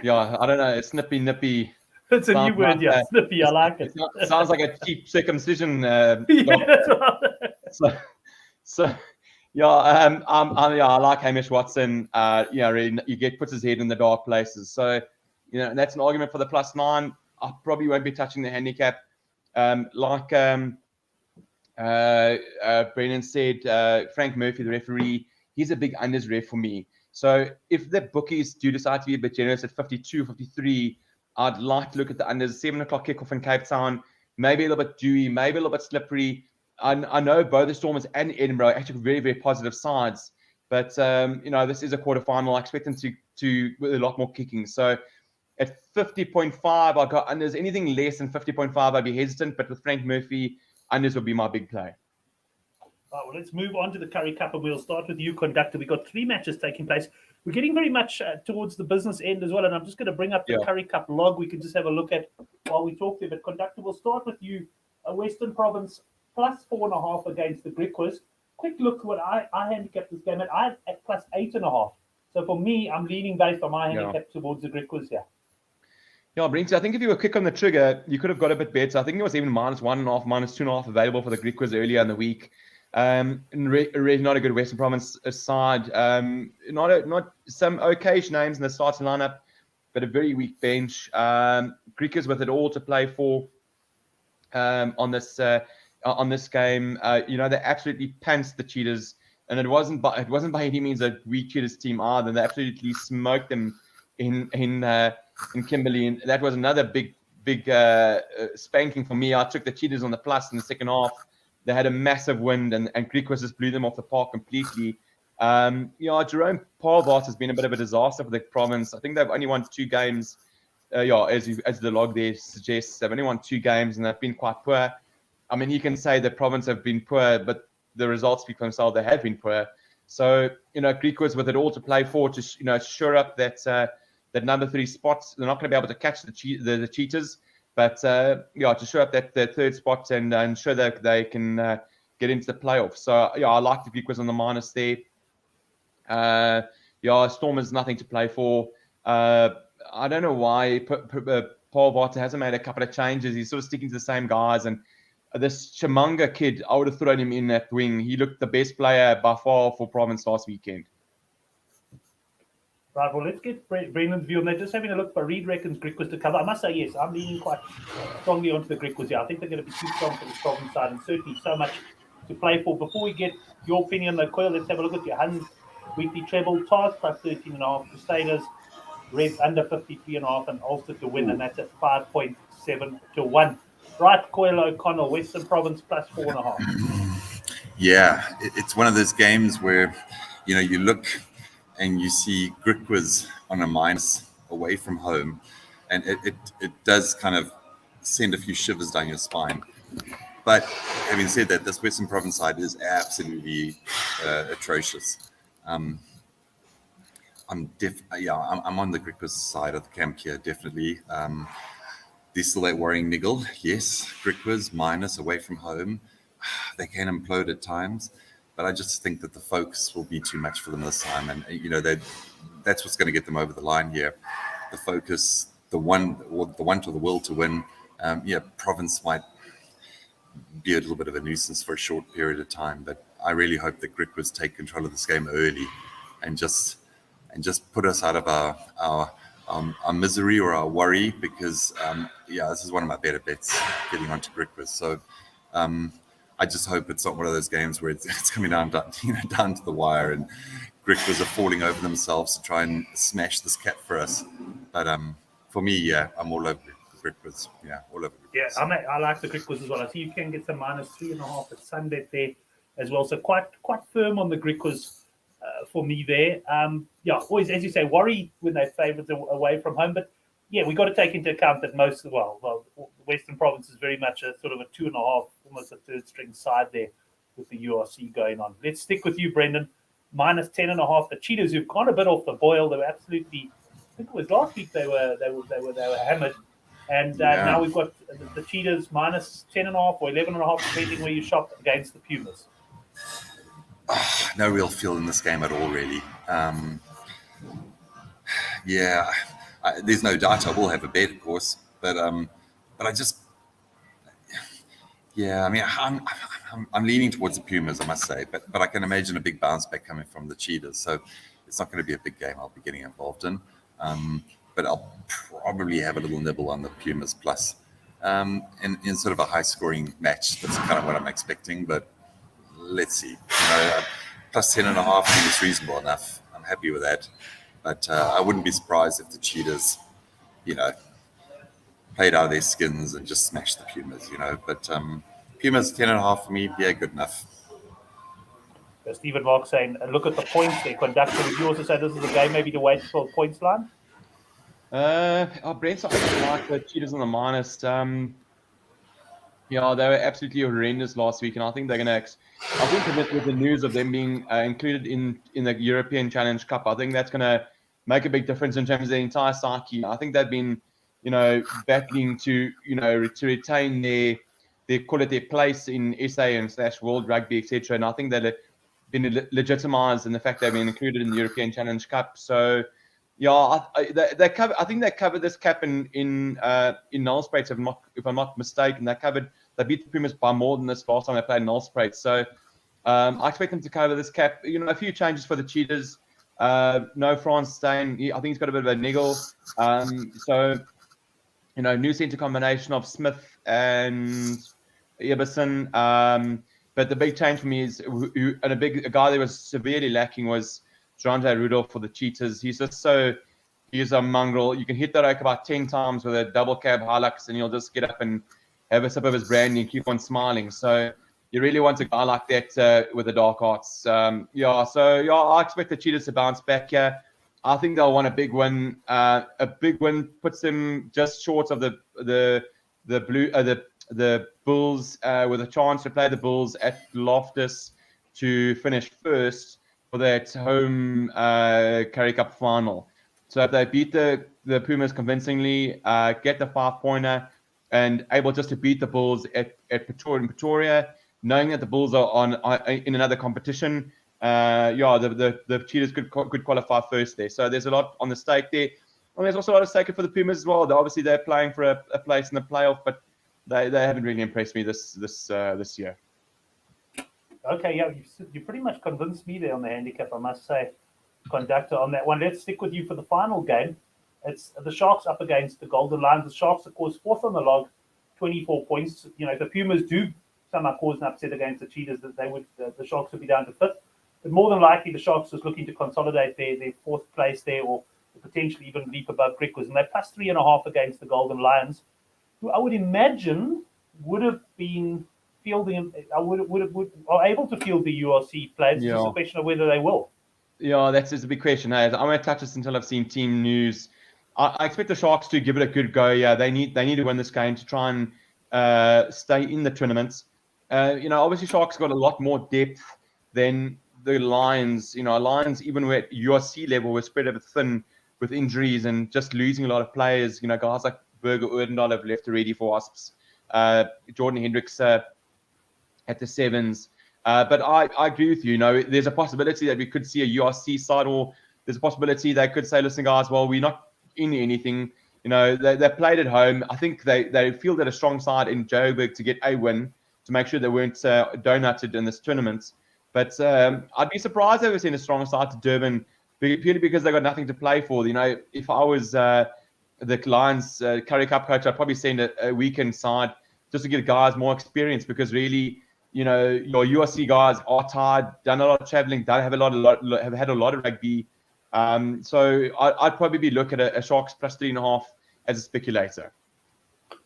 Yeah, I don't know. It's nippy. It's a new word, yeah. Snippy, I like it. Sounds like a cheap circumcision. Yeah, that's right. So, yeah, I like Hamish Watson. Really, puts his head in the dark places. So, that's an argument for the +9. I probably won't be touching the handicap. Brennan said, Frank Murphy, the referee, he's a big unders ref for me. So if the bookies do decide to be a bit generous at 52, 53, I'd like to look at the unders. 7 o'clock kickoff in Cape Town, maybe a little bit dewy, maybe a little bit slippery. I know both the Stormers and Edinburgh are actually very, very positive sides. But, this is a quarterfinal. I expect them to with a lot more kicking. So at 50.5, I got unders. Anything less than 50.5, I'd be hesitant. But with Frank Murphy, unders will be my big play. Right, well, let's move on to the Currie Cup, and we'll start with you, conductor. We've got 3 matches taking place. We're getting very much towards the business end as well, and I'm just going to bring up the Currie Cup log. We can just have a look at while we talk there. But, conductor, we'll start with you. Western Province +4.5 against the Griquas. Quick look what I handicapped this game at. I at +8.5. So for me, I'm leaning based on my handicap towards the Griquas here. Yeah, Brent, I think if you were quick on the trigger, you could have got a bit better. I think it was even -1.5, -2.5 available for the Griquas earlier in the week. Really not a good Western Province side. Not some okayish names in the starting lineup, but a very weak bench. Griquas with it all to play for on this game. They absolutely pantsed the Cheetahs, and it wasn't by any means a weak Cheetahs team either. They absolutely smoked them in Kimberley, and that was another big spanking for me. I took the Cheetahs on the plus in the second half. They had a massive wind, and Griquas just blew them off the park completely. Jerome Parvart has been a bit of a disaster for the province. I think they've only won 2 games. As the log there suggests, they've only won 2 games, and they've been quite poor. I mean, you can say the province have been poor, but the results speak for themselves. They have been poor. So, Griquas with it all to play for to, shore up that number 3 spot. They're not going to be able to catch the Cheetahs. But, to show up that third spot and ensure that they can get into the playoffs. So, I like the Griquas on the minus there. Stormers nothing to play for. I don't know why Paul Vata hasn't made a couple of changes. He's sort of sticking to the same guys. And this Chimanga kid, I would have thrown him in that wing. He looked the best player by far for Province last weekend. Right, well, let's get Brendan's view on that. Just having a look, Farid reckons Griquas to cover. I must say, yes, I'm leaning quite strongly onto the Griquas here. I think they're going to be too strong for the Province side, and certainly so much to play for. Before we get your opinion, though, Coyle, let's have a look at your Huns weekly treble. Tars +13.5, Crusaders, Reds under 53.5, and Ulster to win, and that's at 5.7 to 1. Right, Coyle O'Connell, Western Province +4.5. Yeah, it's one of those games where, you look and you see Griquas on a minus away from home, and it does kind of send a few shivers down your spine. But having said that, this Western Province side is absolutely atrocious. I'm on the Griquas side of the camp here, definitely. There's still that worrying niggle. Yes, Griquas minus away from home. They can implode at times. But I just think that the focus will be too much for them this time. And, that's what's going to get them over the line here. The focus, the want or the will to win. Province might be a little bit of a nuisance for a short period of time. But I really hope that Griquas take control of this game early and just put us out of our misery or our worry, because, this is one of my better bets, getting onto Griquas. So, I just hope it's not one of those games where it's coming down to the wire and Griquas are falling over themselves to try and smash this cap for us. But for me, I'm all over Griquas. Yeah, all over Griquas. Yeah, I like the Griquas as well. I see you can get some -3.5 at Sunbet there as well. So quite firm on the Griquas for me there. Always, as you say, worry when they favourites away from home. But yeah, we've got to take into account that the Western Province is very much a sort of a 2.5, almost a third string side there with the URC going on. Let's stick with you, Brendan. -10.5. The Cheetahs, who've gone a bit off the boil. They were absolutely, I think it was last week they were hammered, and now we've got the Cheetahs -10.5 or 11.5, depending where you shop, against the Pumas. No real feel in this game at all, really. There's no doubt I will have a bet, of course, but I just, Yeah, I mean, I'm leaning towards the Pumas, I must say, but I can imagine a big bounce back coming from the Cheetahs. So it's not going to be a big game I'll be getting involved in. But I'll probably have a little nibble on the Pumas plus in sort of a high scoring match. That's kind of what I'm expecting. But let's see. Plus 10.5 I think is reasonable enough. I'm happy with that. But I wouldn't be surprised if the Cheetahs, played out of their skins and just smashed the Pumas, But Pumas 10.5 for me, yeah, good enough. Stephen Mark saying, look at the points they conducted. Would you also say this is a game maybe to wait for the points line? Brent, I like the Cheetahs on the minus. Yeah, they were absolutely horrendous last week, and I think they're going to. I think with the news of them being included in the European Challenge Cup, I think that's going to make a big difference in terms of their entire psyche. I think they've been, battling to retain their place in SA and / World Rugby, etc. And I think they've been legitimized in the fact they've been included in the European Challenge Cup. So, yeah, they cover. I think they covered this cap in Nullspreid, if I'm not mistaken. They beat the Pumas by more than this last time they played Nullspreid. So I expect them to cover this cap. A few changes for the Cheetahs. No France Steyn. I think he's got a bit of a niggle. So new centre combination of Smith and Ibbison. But the big change for me is, a guy that was severely lacking was Jante Rudolph for the Cheetahs. He's a mongrel. You can hit that oak about 10 times with a double cab Hilux and he'll just get up and have a sip of his brandy and keep on smiling. So you really want a guy like that with the dark arts. I expect the Cheetahs to bounce back here. I think they'll want a big win. A big win puts them just short of the Bulls, with a chance to play the Bulls at Loftus to finish first for that home Currie Cup final. So if they beat the Pumas convincingly, get the 5-pointer, and able just to beat the Bulls at Pretoria, knowing that the Bulls are in another competition, the Cheetahs could qualify first there. So there's a lot on the stake there. And there's also a lot of stake for the Pumas as well. Obviously, they're playing for a place in the playoff, but they haven't really impressed me this year. Okay, yeah, you pretty much convinced me there on the handicap, I must say, conductor, on that one. Let's stick with you for the final game. It's the Sharks up against the Golden Lions. The Sharks, of course, fourth on the log, 24 points. If the Pumas do somehow cause an upset against the Cheetahs, that the Sharks would be down to fifth. But more than likely, the Sharks is looking to consolidate their fourth place there, or potentially even leap above Griquas. And they're plus 3.5 against the Golden Lions, who I would imagine would have been fielding, are able to field the URC players. It's just a question of whether they will. Yeah, that's a big question. I won't touch this until I've seen team news. I expect the Sharks to give it a good go. Yeah, they need to win this game to try and stay in the tournaments. Obviously Sharks got a lot more depth than the Lions. Lions, even at URC level, were spread a bit thin with injuries and just losing a lot of players. Guys like Berger Odendahl have left already for Wasps. Jordan Hendricks at the Sevens. But I agree with you. There's a possibility that we could see a URC side, or there's a possibility they could say, listen, guys, well, we're not in anything. They played at home. I think they fielded a strong side in Joburg to get a win, to make sure they weren't donutted in this tournament. But I'd be surprised if we've seen a strong side to Durban, purely because they got nothing to play for. If I was the Lions Currie Cup coach, I'd probably send a weekend side just to give guys more experience, because really, your URC guys are tired, done a lot of traveling, have had a lot of rugby. So I'd probably look at a Sharks plus 3.5 as a speculator.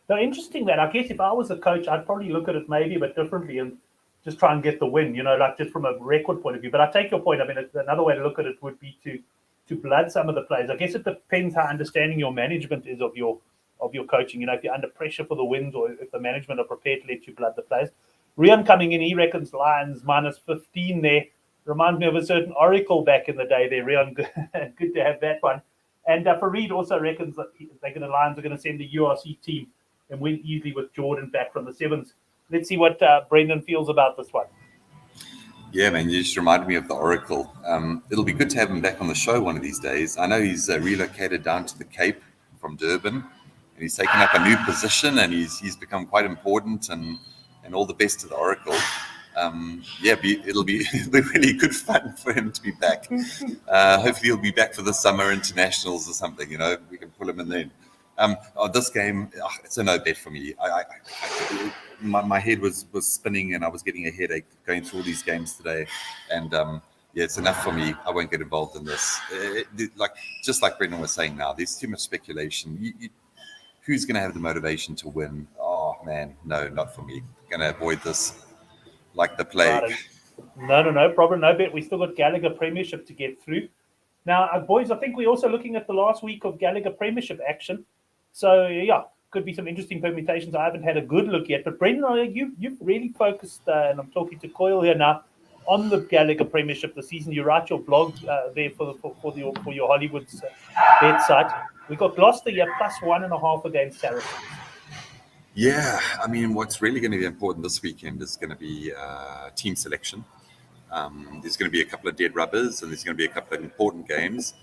Now, interesting that. I guess if I was a coach, I'd probably look at it maybe a bit differently and just try and get the win, like just from a record point of view. But I take your point. I mean, another way to look at it would be to blood some of the players. I guess it depends how understanding your management is of your coaching. If you're under pressure for the wins, or if the management are prepared to let you blood the players. Rian coming in, he reckons Lions minus 15 there. Reminds me of a certain Oracle back in the day there, Rian. Good to have that one. And Fareed also reckons that the Lions are going to send the URC team and win easily with Jordan back from the Sevens. Let's see what Brendan feels about this one. Yeah, man, you just reminded me of the Oracle. It'll be good to have him back on the show one of these days. I know he's relocated down to the Cape from Durban, and he's taken up a new position, and he's become quite important, and and all the best to the Oracle. It'll be really good fun for him to be back. Hopefully he'll be back for the summer internationals or something. We can pull him in then. This game, it's a no bet for me. My head was spinning and I was getting a headache going through all these games today, and it's enough for me. I won't get involved in this. Just like Brendan was saying, now there's too much speculation. Who's going to have the motivation to win? Oh man, no, not for me. Going to avoid this like the plague. No problem. No bet. We still got Gallagher Premiership to get through. Now, boys, I think we're also looking at the last week of Gallagher Premiership action. So, could be some interesting permutations. I haven't had a good look yet. But, Brendan, you've really focused, and I'm talking to Coyle here now, on the Gallagher Premiership this season. You write your blog there for your Hollywood's bet site. We've got Gloucester here plus 1.5 against Saracens. Yeah, I mean, what's really going to be important this weekend is going to be team selection. There's going to be a couple of dead rubbers, and there's going to be a couple of important games.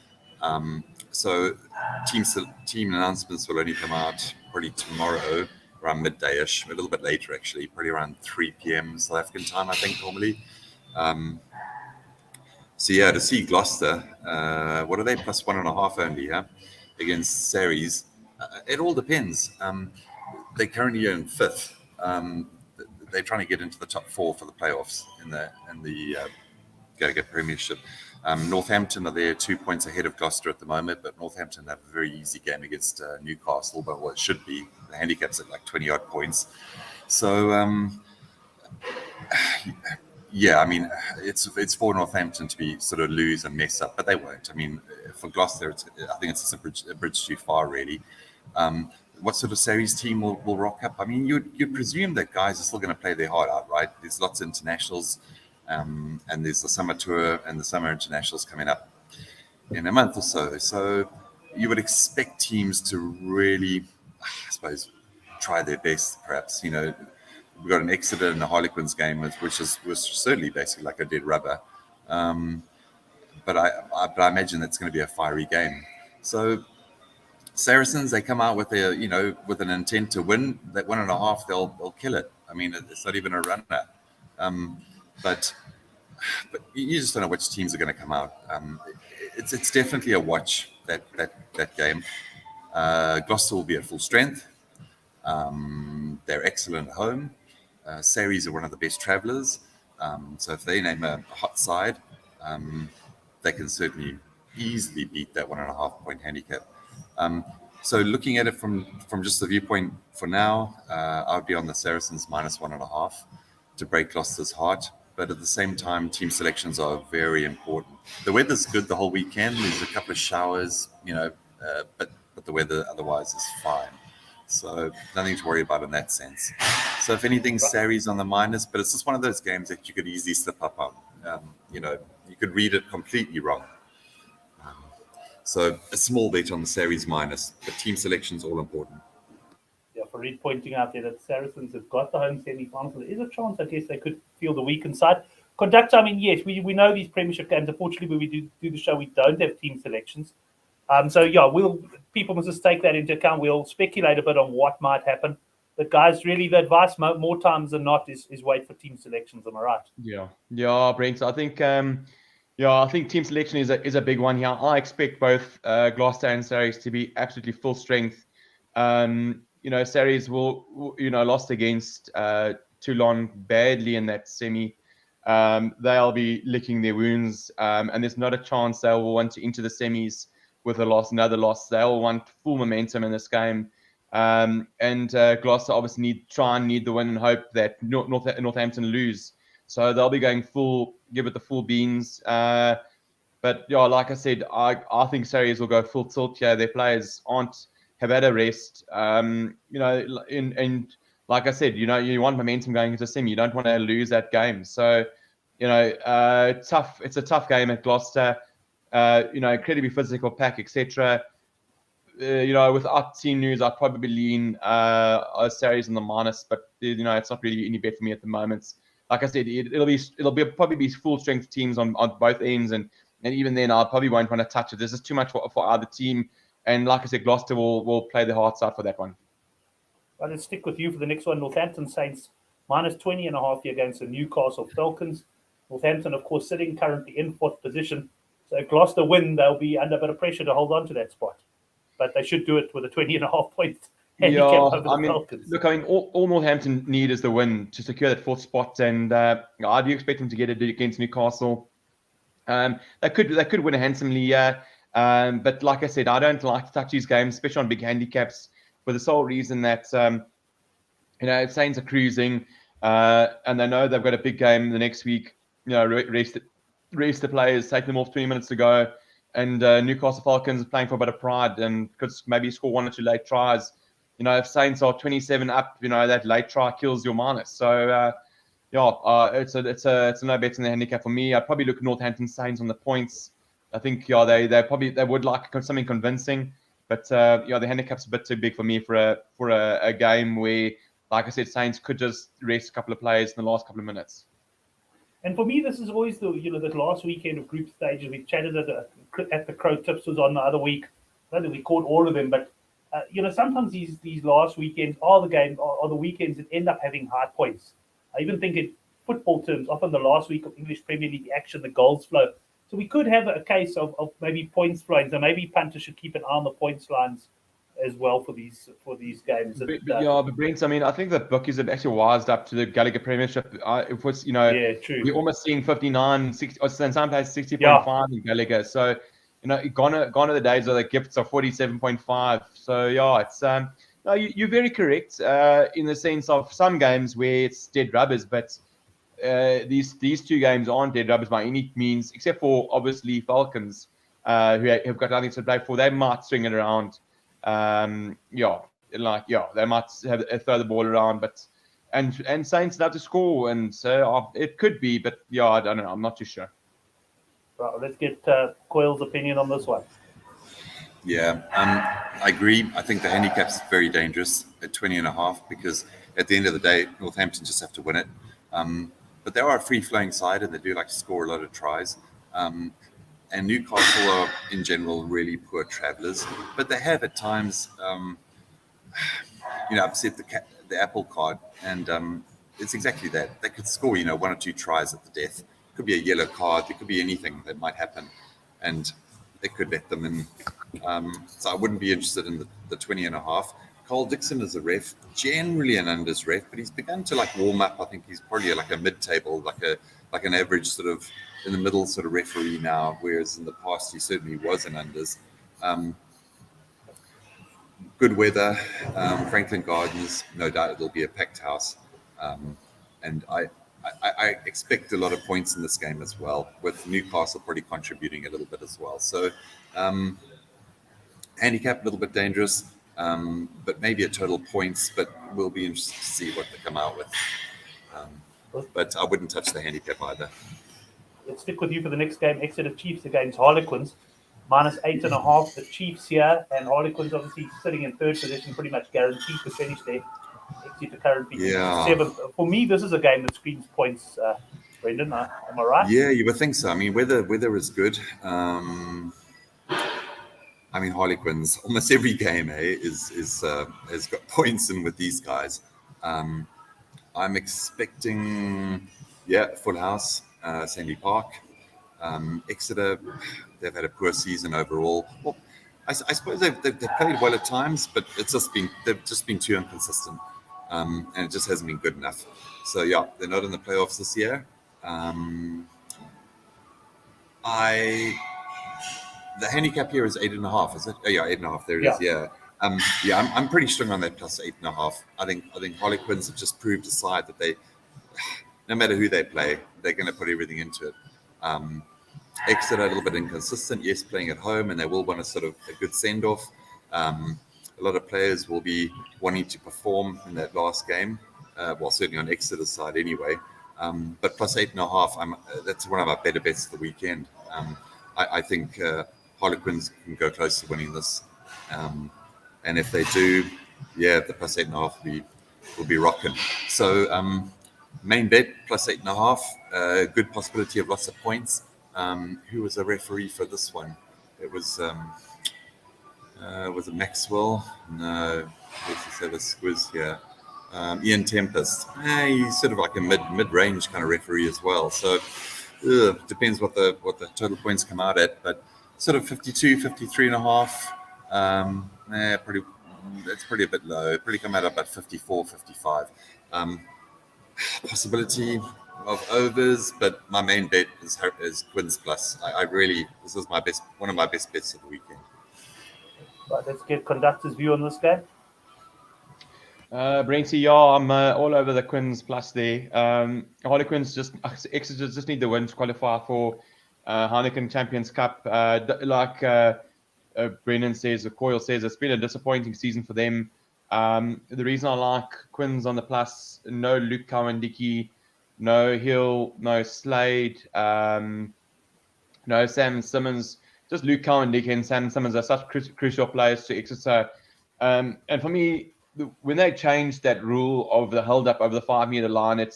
So team announcements will only come out probably tomorrow around midday-ish, a little bit later actually, probably around 3 p.m. South African time, I think, normally. To see Gloucester, what are they, plus 1.5 only, against Sarries? It all depends. They're currently in 5th. They're trying to get into the top 4 for the playoffs in the Gallagher Premiership. Northampton are there 2 points ahead of Gloucester at the moment, but Northampton have a very easy game against Newcastle, but what it should be. The handicap's at like 20 odd points. So, I mean, it's for Northampton to be sort of lose and mess up, but they won't. I mean, for Gloucester, I think it's a bridge too far, really. What sort of series team will rock up? I mean, you'd presume that guys are still going to play their heart out, right? There's lots of internationals, and there's the summer tour and the summer internationals coming up in a month or so. So you would expect teams to really, I suppose, try their best, perhaps. We've got an Exeter and the Harlequins game, which was certainly basically like a dead rubber. But I imagine that's going to be a fiery game. So Saracens, they come out with with an intent to win. That 1.5, they'll kill it. I mean, it's not even a runner. But you just don't know which teams are going to come out. It's definitely a watch, that game. Gloucester will be at full strength. They're excellent at home. Sarries are one of the best travellers. So if they name a hot side, they can certainly easily beat that 1.5 point handicap. So looking at it from just the viewpoint for now, I would be on the Saracens minus 1.5 to break Gloucester's heart. But at the same time, team selections are very important. The weather's good the whole weekend. There's a couple of showers, but the weather otherwise is fine. So nothing to worry about in that sense. So if anything, Sarries on the minus, but it's just one of those games that you could easily slip up on. You could read it completely wrong. So a small bet on the Sarries minus, but team selection is all important. Yeah, for Reed pointing out there that Saracens have got the home semi-final. There is a chance, I guess, they could feel the weakened side. Conductor, I mean, yes, we know these Premiership games. Unfortunately, when we do the show, we don't have team selections. People must just take that into account. We'll speculate a bit on what might happen. But guys, really, the advice more times than not is wait for team selections. Am I right? Yeah, Brent. I think I think team selection is a big one here. I expect both Gloucester and Sarries to be absolutely full strength. Sarries will lost against Toulon badly in that semi. They'll be licking their wounds, and there's not a chance they will want to enter the semis with another loss. They'll want full momentum in this game. And Gloucester obviously need the win and hope that Northampton lose. So they'll be going give it the full beans. But like I said, I think Sarries will go full tilt here. Their players have had a rest. And like I said, you want momentum going into semi. You don't want to lose that game. So, tough. It's a tough game at Gloucester. Incredibly physical pack, etc. Without team news, I'd probably lean Sarries in the minus, but it's not really any bet for me at the moment. Like I said, it'll probably be full strength teams on both ends, and even then, I probably won't want to touch it. This is too much for either team, and like I said, Gloucester will play their hearts out for that one. Well, let's stick with you for the next one. Northampton Saints minus 20.5 here against the Newcastle Falcons. Northampton, of course, sitting currently in 4th position. So if Gloucester win, they'll be under a bit of pressure to hold on to that spot. But they should do it with a 20.5 point handicap over the Falcons. Look, all Northampton need is the win to secure that 4th spot, and I do expect them to get it against Newcastle. They could win handsomely, but like I said, I don't like to touch these games, especially on big handicaps, for the sole reason that Saints are cruising, and they know they've got a big game the next week. Rest the players, take them off 20 minutes to go, and Newcastle Falcons are playing for a bit of pride and could maybe score 1 or 2 late tries. If Saints are 27 up, that late try kills your minus. So. It's a no bet in the handicap for me. I'd probably look at Northampton Saints on the points. I think they would like something convincing, but the handicap's a bit too big for me for a game where, like I said, Saints could just rest a couple of players in the last couple of minutes. And for me, this is always the last weekend of group stages. We chatted at the Crow Tips was on the other week. I don't think we caught all of them, but sometimes these last weekends are the weekends that end up having high points. I even think in football terms, often the last week of English Premier League action, the goals flow. So we could have a case of maybe points flowing. So maybe punters should keep an eye on the points lines as well for these games. But Brent, I think the bookies have actually wised up to the Gallagher Premiership. It was, true. We're almost seeing 59, 60, or in some places 60.5 in Gallagher. So, gone are the days of the gifts of 47.5. So, it's no, you're very correct in the sense of some games where it's dead rubbers, but these 2 games aren't dead rubbers by any means, except for obviously Falcons, who have got nothing to play for. They might swing it around. They might throw the ball around, but and Saints love to score, and so it could be, but I don't know. I'm not too sure. Right, let's get Coyle's opinion on this one. Yeah, I agree. I think the handicap's very dangerous at 20.5 because at the end of the day, Northampton just have to win it. But they are a free-flowing side and they do like to score a lot of tries. And Newcastle are, in general, really poor travellers. But they have at times, upset the apple cart. And it's exactly that. They could score, 1 or 2 tries at the death. It could be a yellow card. It could be anything that might happen. And it could let them in. So I wouldn't be interested in the 20.5. Cole Dixon is a ref, generally an unders ref, but he's begun to warm up. I think he's probably like a mid-table, like an average sort of in the middle sort of referee now, whereas in the past he certainly was an unders. Good weather, Franklin Gardens, no doubt it'll be a packed house. And I expect a lot of points in this game as well, with Newcastle probably contributing a little bit as well. So handicap a little bit dangerous, but maybe a total points, but we'll be interested to see what they come out with. But I wouldn't touch the handicap either. Let's stick with you for the next game. Exeter Chiefs against Harlequins. Minus 8.5, the Chiefs here, and Harlequins obviously sitting in 3rd position, pretty much guaranteed to finish there. Exeter currently 7th. For me, this is a game that screams points, Brendan. Am I right? Yeah, you would think so. I mean, weather is good. Harlequins, almost every game, has got points in with these guys. I'm expecting, full house, Sandy Park. Exeter, they've had a poor season overall. Well, I suppose they've played well at times, but they've just been too inconsistent, and it just hasn't been good enough. So they're not in the playoffs this year. The handicap here is 8.5, is it? Oh, 8.5. There it is. Yeah. I'm pretty strong on that plus 8.5. I think Harlequins have just proved aside that they, no matter who they play, they're going to put everything into it. Exeter a little bit inconsistent, yes, playing at home, and they will want a sort of a good send-off. A lot of players will be wanting to perform in that last game. Certainly on Exeter's side anyway. But plus 8.5, that's one of our better bets of the weekend. I think Harlequins can go close to winning this. And if they do, the plus 8.5 will be rocking. So main bet, plus 8.5, good possibility of lots of points. Who was the referee for this one? It was it Maxwell? No, let's just have a squiz here. Ian Tempest, he's sort of like a mid-range kind of referee as well. So depends what the total points come out at, but sort of 52, 53 and a half. Pretty. That's pretty a bit low. It'd probably come out about 54, 55. Possibility of overs, but my main bet is Quins plus. I really, this is one of my best bets of the weekend. Right, let's get conductor's view on this game. Brenty, yeah, I'm all over the Quins plus there. Harlequins Exeter just need the win to qualify for Heineken Champions Cup. Brendan says, or Coyle says, it's been a disappointing season for them. The reason I like Quins on the plus, no Luke Cowan-Dickey, no Hill, no Slade, no Sam Simmons. Just Luke Cowan-Dickey and Sam Simmons are such crucial players to Exeter. And for me, when they changed that rule of the hold up over the 5 meter line, it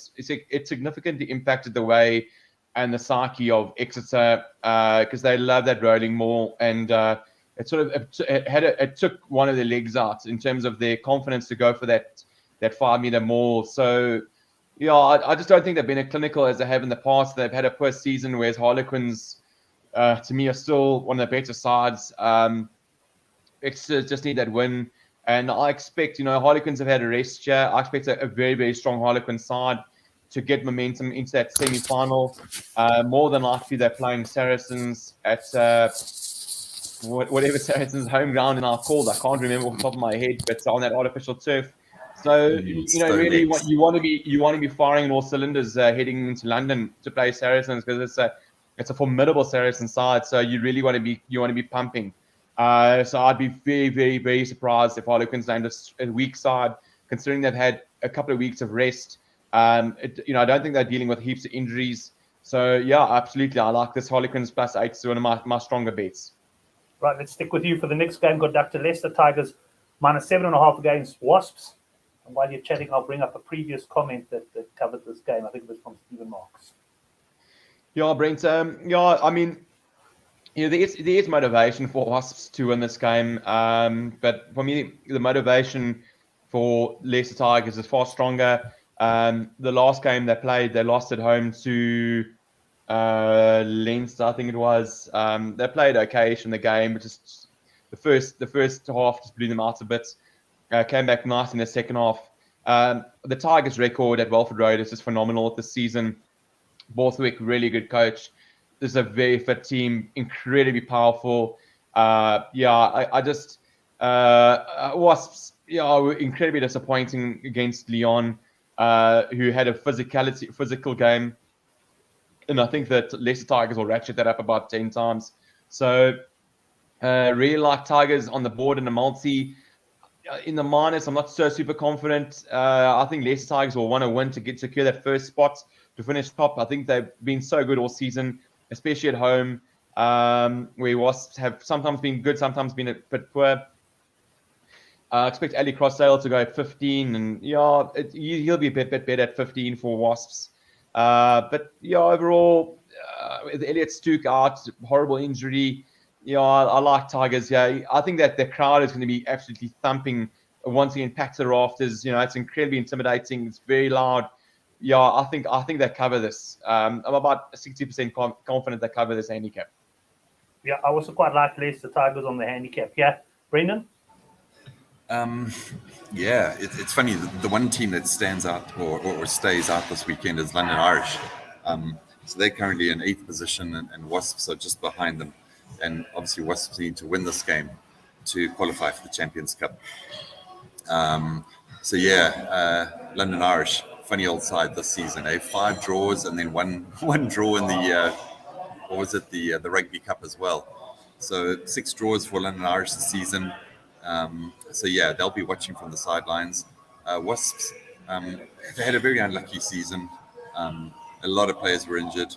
significantly impacted the way and the psyche of Exeter because they love that rolling maul, and it took one of their legs out in terms of their confidence to go for that 5 meter maul. So yeah, I just don't think they've been as clinical as they have in the past. They've had a poor season, whereas Harlequins to me are still one of the better sides. Exeter just need that win. And I expect, Harlequins have had a rest here. I expect a very, very strong Harlequin side to get momentum into that semi-final. More than likely, they're playing Saracens at whatever Saracens' home ground in our called. I can't remember off the top of my head, but on that artificial turf. So, really, what you want to be firing on all cylinders heading into London to play Saracens, because it's a formidable Saracen side. So you really want to be pumping. So I'd be very, very, very surprised if Harlequins named a weak side, considering they've had a couple of weeks of rest. I don't think they're dealing with heaps of injuries. So yeah, absolutely, I like this Harlequins plus 8. It's one of my stronger bets. Right, let's stick with you for the next game. Conductor, Leicester Tigers minus 7.5 against Wasps. And while you're chatting, I'll bring up a previous comment that covered this game. I think it was from Stephen Marks. Yeah, Brent. I mean, there is motivation for Wasps to win this game, but for me, the motivation for Leicester Tigers is far stronger. The last game they played, they lost at home to Leinster, I think it was. They played okay in the game, but just the first half just blew them out a bit. Came back nice in the second half. The Tigers' record at Welford Road is just phenomenal this season. Borthwick, really good coach. This is a very fit team, incredibly powerful. Wasps, were incredibly disappointing against Lyon, who had a physical game. And I think that Leicester Tigers will ratchet that up about 10 times. So really like Tigers on the board in the multi. In the minus, I'm not so super confident. I think Leicester Tigers will want to win to secure that first spot to finish top. I think they've been so good all season, especially at home, where Wasps have sometimes been good, sometimes been a bit poor. I expect Ali Crossdale to go at 15, and he'll be a bit better at 15 for Wasps. But overall, with Elliot Stuke out, horrible injury. I like Tigers. Yeah, I think that the crowd is going to be absolutely thumping once again, packed to the rafters. It's incredibly intimidating. It's very loud. Yeah, I think they cover this. I'm about 60% confident they cover this handicap. Yeah, I also quite like Leicester Tigers on the handicap. Yeah, Brendan? It's funny. The one team that stands out or stays out this weekend is London Irish. So they're currently in 8th position, and Wasps are just behind them. And obviously, Wasps need to win this game to qualify for the Champions Cup. London Irish, funny old side this season. 5 draws and then one draw in the the Rugby Cup as well. So 6 draws for London Irish this season. They'll be watching from the sidelines. Wasps, they had a very unlucky season. A lot of players were injured.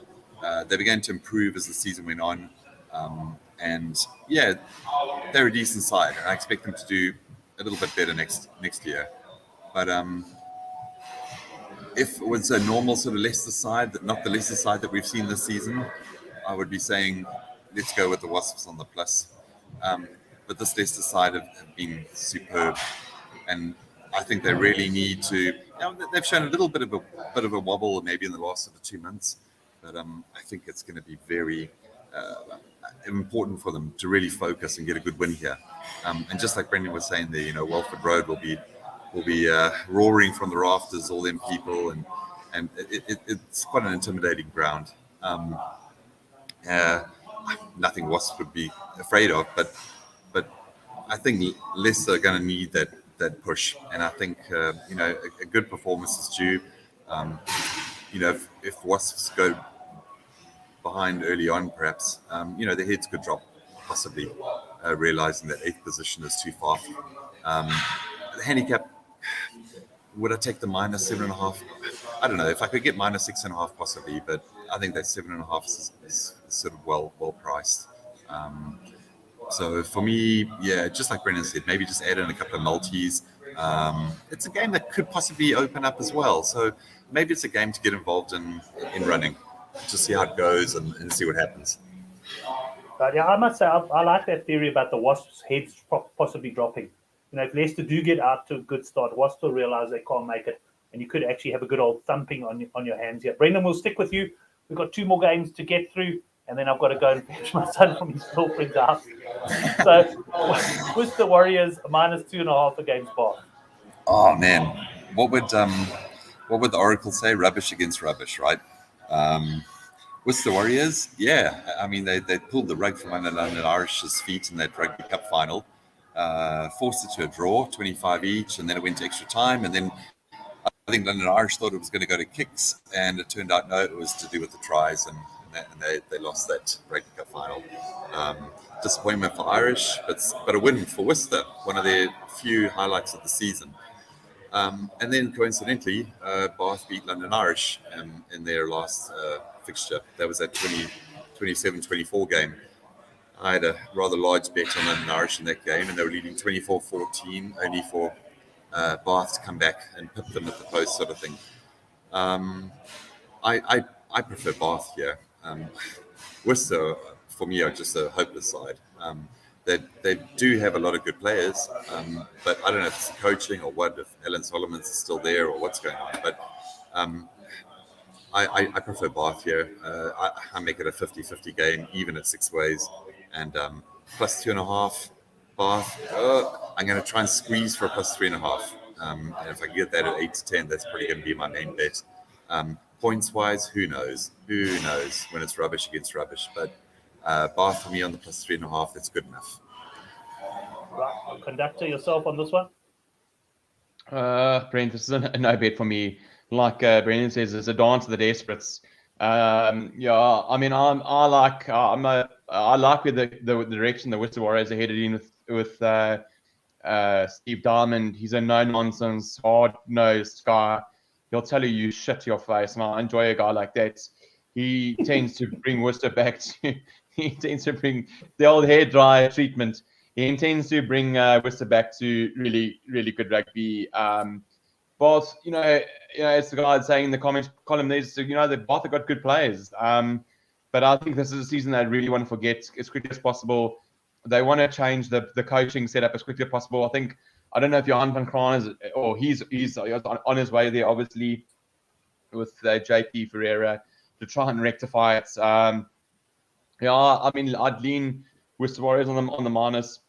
They began to improve as the season went on. They're a decent side, and I expect them to do a little bit better next year. But if it was a normal sort of Leicester side, not the Leicester side that we've seen this season, I would be saying let's go with the Wasps on the plus. But this Leicester side have been superb, and I think they really need to. They've shown a little bit of a wobble maybe in the last sort of 2 months, but I think it's going to be very important for them to really focus and get a good win here. And just like Brendan was saying there, Welford Road will be roaring from the rafters, all them people, and it's quite an intimidating ground. Nothing Wasps would be afraid of, but I think Leicester are going to need that push, and I think a good performance is due. If Wasps go behind early on, perhaps their heads could drop, possibly realizing that 8th position is too far. The handicap, would I take the -7.5? I don't know. If I could get -6.5, possibly, but I think that 7.5 is sort of well priced. So for me, just like Brendan said, maybe just add in a couple of multis. It's a game that could possibly open up as well. So maybe it's a game to get involved in running, to see how it goes and see what happens. But yeah, I must say, I like that theory about the Wasps' heads possibly dropping. If Leicester do get out to a good start, Wasps will realise they can't make it, and you could actually have a good old thumping on your hands here. Brendan, we'll stick with you. We've got 2 more games to get through, and then I've got to go and fetch my son from his girlfriend's house. So, Worcester Warriors -2.5 against Bath. Oh man, what would the Oracle say? Rubbish against rubbish, right? Worcester Warriors, I mean they pulled the rug from under London Irish's feet in that Rugby Cup final, forced it to a draw, 25 each, and then it went to extra time, and then I think London Irish thought it was going to go to kicks, and it turned out no, it was to do with the tries, and they lost that Rugby Cup final. Disappointment for Irish, but a win for Worcester, one of their few highlights of the season. And then coincidentally, Bath beat London Irish in their last fixture. That was that 27-24 game. I had a rather large bet on London Irish in that game, and they were leading 24-14, only for Bath to come back and pip them at the post, sort of thing. I prefer Bath here. Worcester, for me, are just a hopeless side. They do have a lot of good players, but I don't know if it's coaching or what, if Alan Solomons is still there or what's going on. But I prefer Bath here. I make it a 50-50 game, even at 6 ways, and +2.5 Bath. I'm going to try and squeeze for a +3.5. And if I get that at 8 to 10, that's probably going to be my main bet. Points wise, who knows? Who knows when it's rubbish against rubbish? But Bath for me on the +3.5, that's good enough. Right. Conductor, yourself on this one? Brent, this is a no bet for me. Like Brendan says, it's a dance of the desperates. I mean, I like where the direction the Worcester Warriors are headed in with Steve Diamond. He's a no-nonsense, hard-nosed guy. He'll tell you shit to your face, and I enjoy a guy like that. He tends to bring Worcester back to. He tends to bring the old hair dryer treatment. He intends to bring Worcester back to really, really good rugby. But as the guy saying in the comment column, there's the Bath have got good players. But I think this is a season they really want to forget as quickly as possible. They want to change the coaching setup as quickly as possible. I don't know if Johan van Kraan is, or he's on his way there, obviously, with JP Ferreira to try and rectify it. I mean, I'd lean Worcester Warriors on the minus.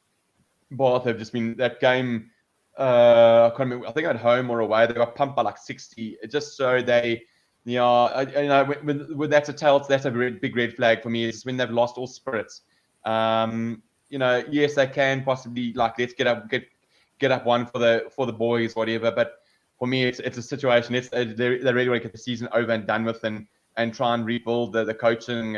Bath have just been that game. I can't remember. I think at home or away, they got pumped by like 60. Just so they, when that's a tell, that's a big red flag for me. Is when they've lost all spirits. Yes, they can possibly let's get up one for the boys, whatever. But for me, it's a situation. They really want to get the season over and done with, and try and rebuild the coaching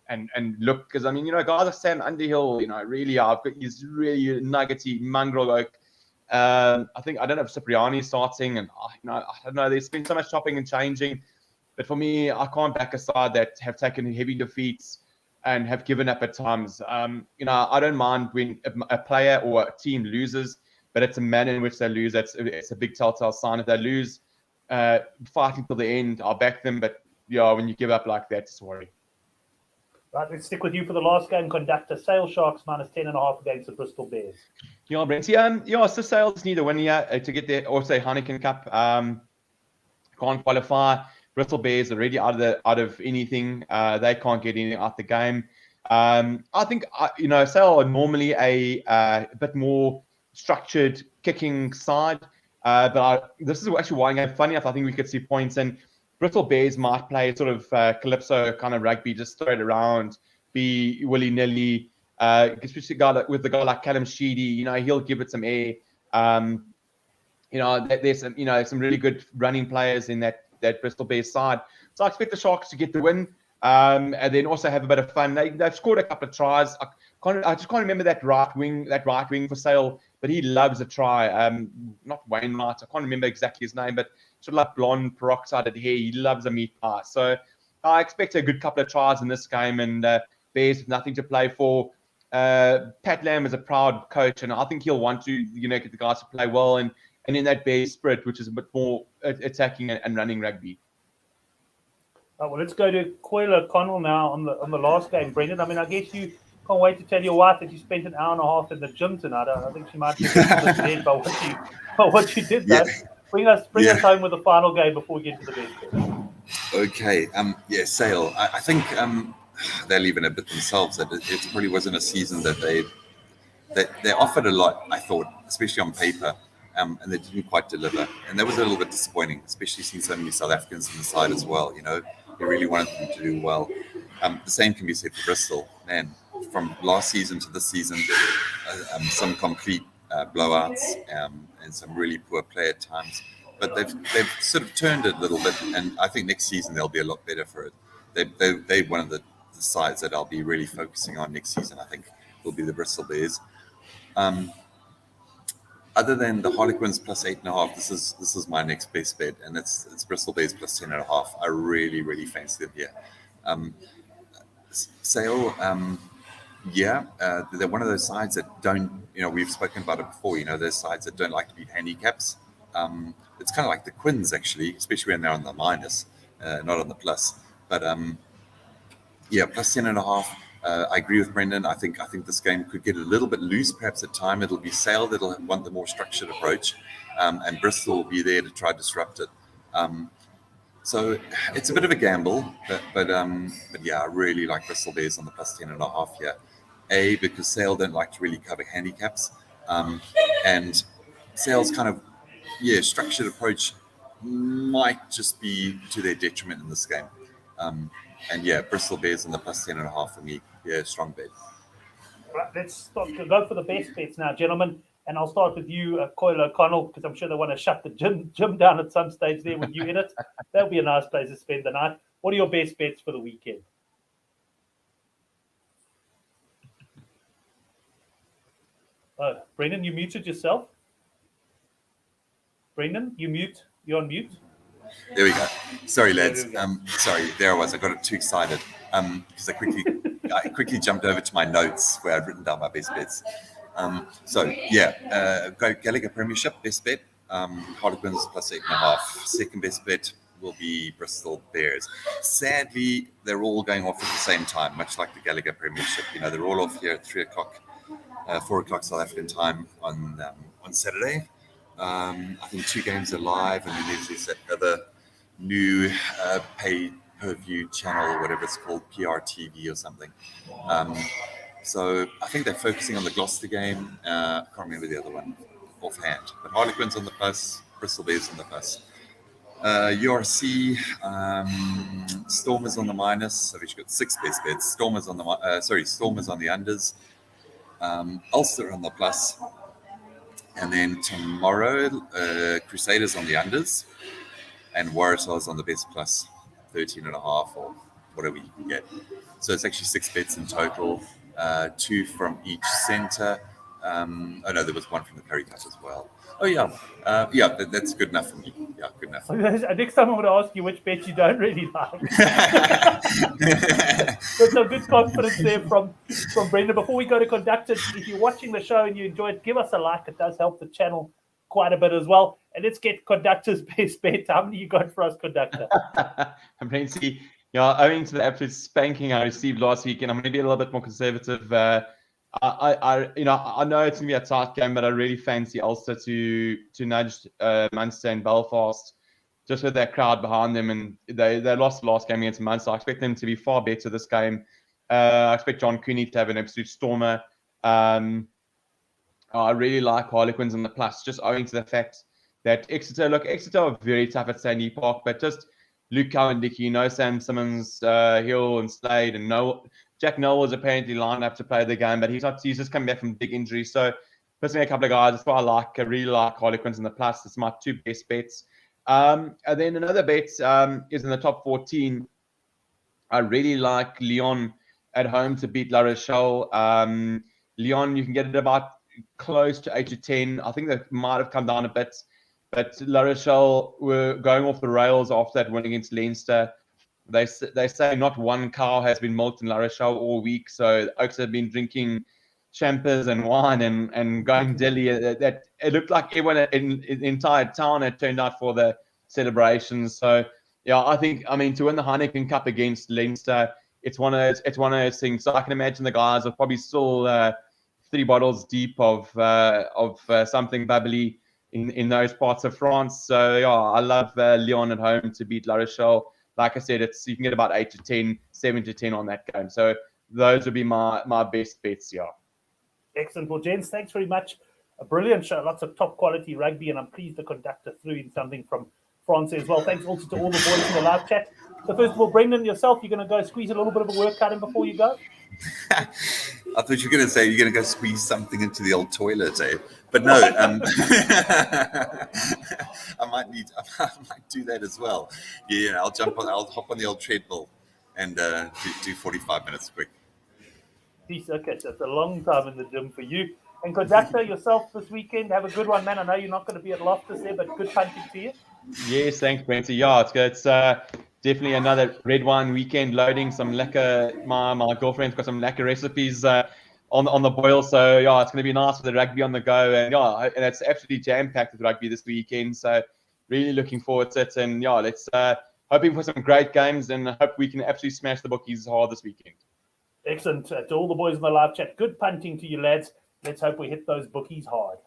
and look, because I mean, guys like Sam Underhill, really are. He's really nuggety mongrel like. I don't know if Cipriani is starting, and I don't know. There's been so much chopping and changing, but for me, I can't back a side that have taken heavy defeats and have given up at times. I don't mind when a player or a team loses, but it's a manner in which they lose. It's a big telltale sign. If they lose, fighting till the end, I'll back them. But when you give up like that, just worry. Right, let's stick with you for the last game. Conductor, Sale Sharks -10.5 against the Bristol Bears. Yeah, Brent. So Sales need a win here to get there, or say Handicap Cup. Can't qualify. Bristol Bears already out of anything. They can't get anything out the game. I think Sale are normally a bit more structured kicking side, but this is actually why I'm funny. I think we could see points, and Bristol Bears might play sort of calypso kind of rugby, just throw it around, be willy nilly. Especially with the guy like Callum Sheedy, he'll give it some air. There's some really good running players in that Bristol Bears side. So I expect the Sharks to get the win, and then also have a bit of fun. They've scored a couple of tries. I just can't remember that right wing for Sale, but he loves a try. Not Wainwright. I can't remember exactly his name, but sort of like blonde peroxided hair. He loves a meat pie. So I expect a good couple of tries in this game, and Bears with nothing to play for. Pat Lam is a proud coach, and I think he'll want to get the guys to play well and in that Bears spirit, which is a bit more attacking and running rugby. Well, let's go to Coyle Connell now on the last game, Brendan. I mean, I guess you can't wait to tell your wife that you spent an hour and a half in the gym tonight. I think she might be dead by what you did, though. Yeah. Bring us home with the final game before we get to the best. Okay. Sale. I think they're leaving a bit themselves. That it probably wasn't a season that they offered a lot, I thought, especially on paper, and they didn't quite deliver. And that was a little bit disappointing, especially seeing so many South Africans on the side as well. They really wanted them to do well. The same can be said for Bristol. Man, from last season to this season, some complete blowouts and some really poor play at times. But they've sort of turned it a little bit, and I think next season they'll be a lot better for it. They're one of the sides that I'll be really focusing on next season. I think will be the Bristol Bears. Other than the Harlequins plus 8.5, this is my next best bet, and it's Bristol Bears plus 10.5. I really, really fancy them here. Sale, they're one of those sides that don't, we've spoken about it before, those sides that don't like to beat handicaps. It's kind of like the Quins, actually, especially when they're on the minus, not on the plus. But plus 10.5. I agree with Brendan. I think this game could get a little bit loose, perhaps at time. It'll be Sale that'll want the more structured approach, and Bristol will be there to try to disrupt it. So it's a bit of a gamble, but I really like Bristol Bears on the plus 10.5 here. Because Sale don't like to really cover handicaps, and Sale's kind of structured approach might just be to their detriment in this game. Bristol Bears on the plus 10.5 for me. Strong bet. Right, let's go for the best bets now, gentlemen. And I'll start with you, Coyle O'Connell, because I'm sure they want to shut the gym down at some stage there with you in it. That'll be a nice place to spend the night. What are your best bets for the weekend? Brendan, you muted yourself. Brendan, you're on mute. There we go. Sorry, lads. Sorry, there I was. I got it too excited because I quickly jumped over to my notes where I'd written down my best bets. Go Gallagher Premiership, best bet. Harlequins plus 8.5. Second best bet will be Bristol Bears. Sadly, they're all going off at the same time, much like the Gallagher Premiership. They're all off here at 3 o'clock, 4 o'clock South African time on Saturday. I think 2 games are live, and then there's that other new pay-per-view channel, or whatever it's called, PRTV or something. So I think they're focusing on the Gloucester game. I can't remember the other one offhand. But Harlequins on the plus, Bristol Bears on the plus. URC, Stormers on the minus. So we've got 6 best bets. Stormers on the unders. Ulster on the plus. And then tomorrow, Crusaders on the unders, and Waratahs on the best plus 13.5 or whatever you can get. So it's actually 6 bets in total, 2 from each centre. There was 1 from the Currie Cup as well. That's good enough for me. Yeah, good enough. Next time I'm going to ask you which bets you don't really like. There's some good confidence there from Brendan. Before we go to conductors, if you're watching the show and you enjoy it, give us a like. It does help the channel quite a bit as well. And let's get conductors' best bet. How many you got for us, conductor? Brendan, owing to the absolute spanking I received last weekend, I'm going to be a little bit more conservative. I know it's going to be a tight game, but I really fancy Ulster to nudge Munster and Belfast, just with that crowd behind them. And they lost the last game against Munster. I expect them to be far better this game. I expect John Currie to have an absolute stormer. I really like Harlequins in the plus, just owing to the fact that Exeter are very tough at Sandy Park, but just Luke Cowan-Dickey, Sam Simmons, Hill and Slade, and Jack Noel was apparently lined up to play the game, but he's just coming back from big injury. So, personally, a couple of guys, that's why I really like Harlequins in the plus. It's my two best bets. And then another bet is in the top 14. I really like Lyon at home to beat La Rochelle. Lyon, you can get it about close to 8 to 10. I think that might have come down a bit, but La Rochelle were going off the rails after that win against Leinster. They say not one cow has been milked in La Rochelle all week, so the Oaks have been drinking champers and wine and going dilly. That it looked like everyone in the entire town had turned out for the celebrations. So yeah, I mean to win the Heineken Cup against Leinster, it's one of those things. So I can imagine the guys are probably still 3 bottles deep of something bubbly in those parts of France. So yeah, I love Lyon at home to beat La Rochelle. Like I said, you can get about 8 to 10, 7 to 10 on that game. So those would be my best bets. Yeah. Excellent. Well, gents, thanks very much. A brilliant show. Lots of top quality rugby, and I'm pleased the conductor threw in something from France as well. Thanks also to all the boys in the live chat. So first of all, Brendan, yourself, you're going to go squeeze a little bit of a workout in before you go? I thought you were going to say you're going to go squeeze something into the old toilet, eh? But no, I might do that as well. Yeah, I'll hop on the old treadmill and do 45 minutes quick. Okay, so it's a long time in the gym for you. And conductor, yourself this weekend, have a good one, man. I know you're not going to be at Loftus there, but good punting to you. Yes, thanks, Brent. Yeah, it's good. It's definitely another red wine weekend, loading some lekker. My girlfriend's got some lekker recipes on the boil. So yeah, it's going to be nice with the rugby on the go. And yeah, and it's absolutely jam-packed with rugby this weekend. So really looking forward to it. And yeah, let's hoping for some great games, and hope we can absolutely smash the bookies hard this weekend. Excellent. To all the boys in the live chat, good punting to you, lads. Let's hope we hit those bookies hard.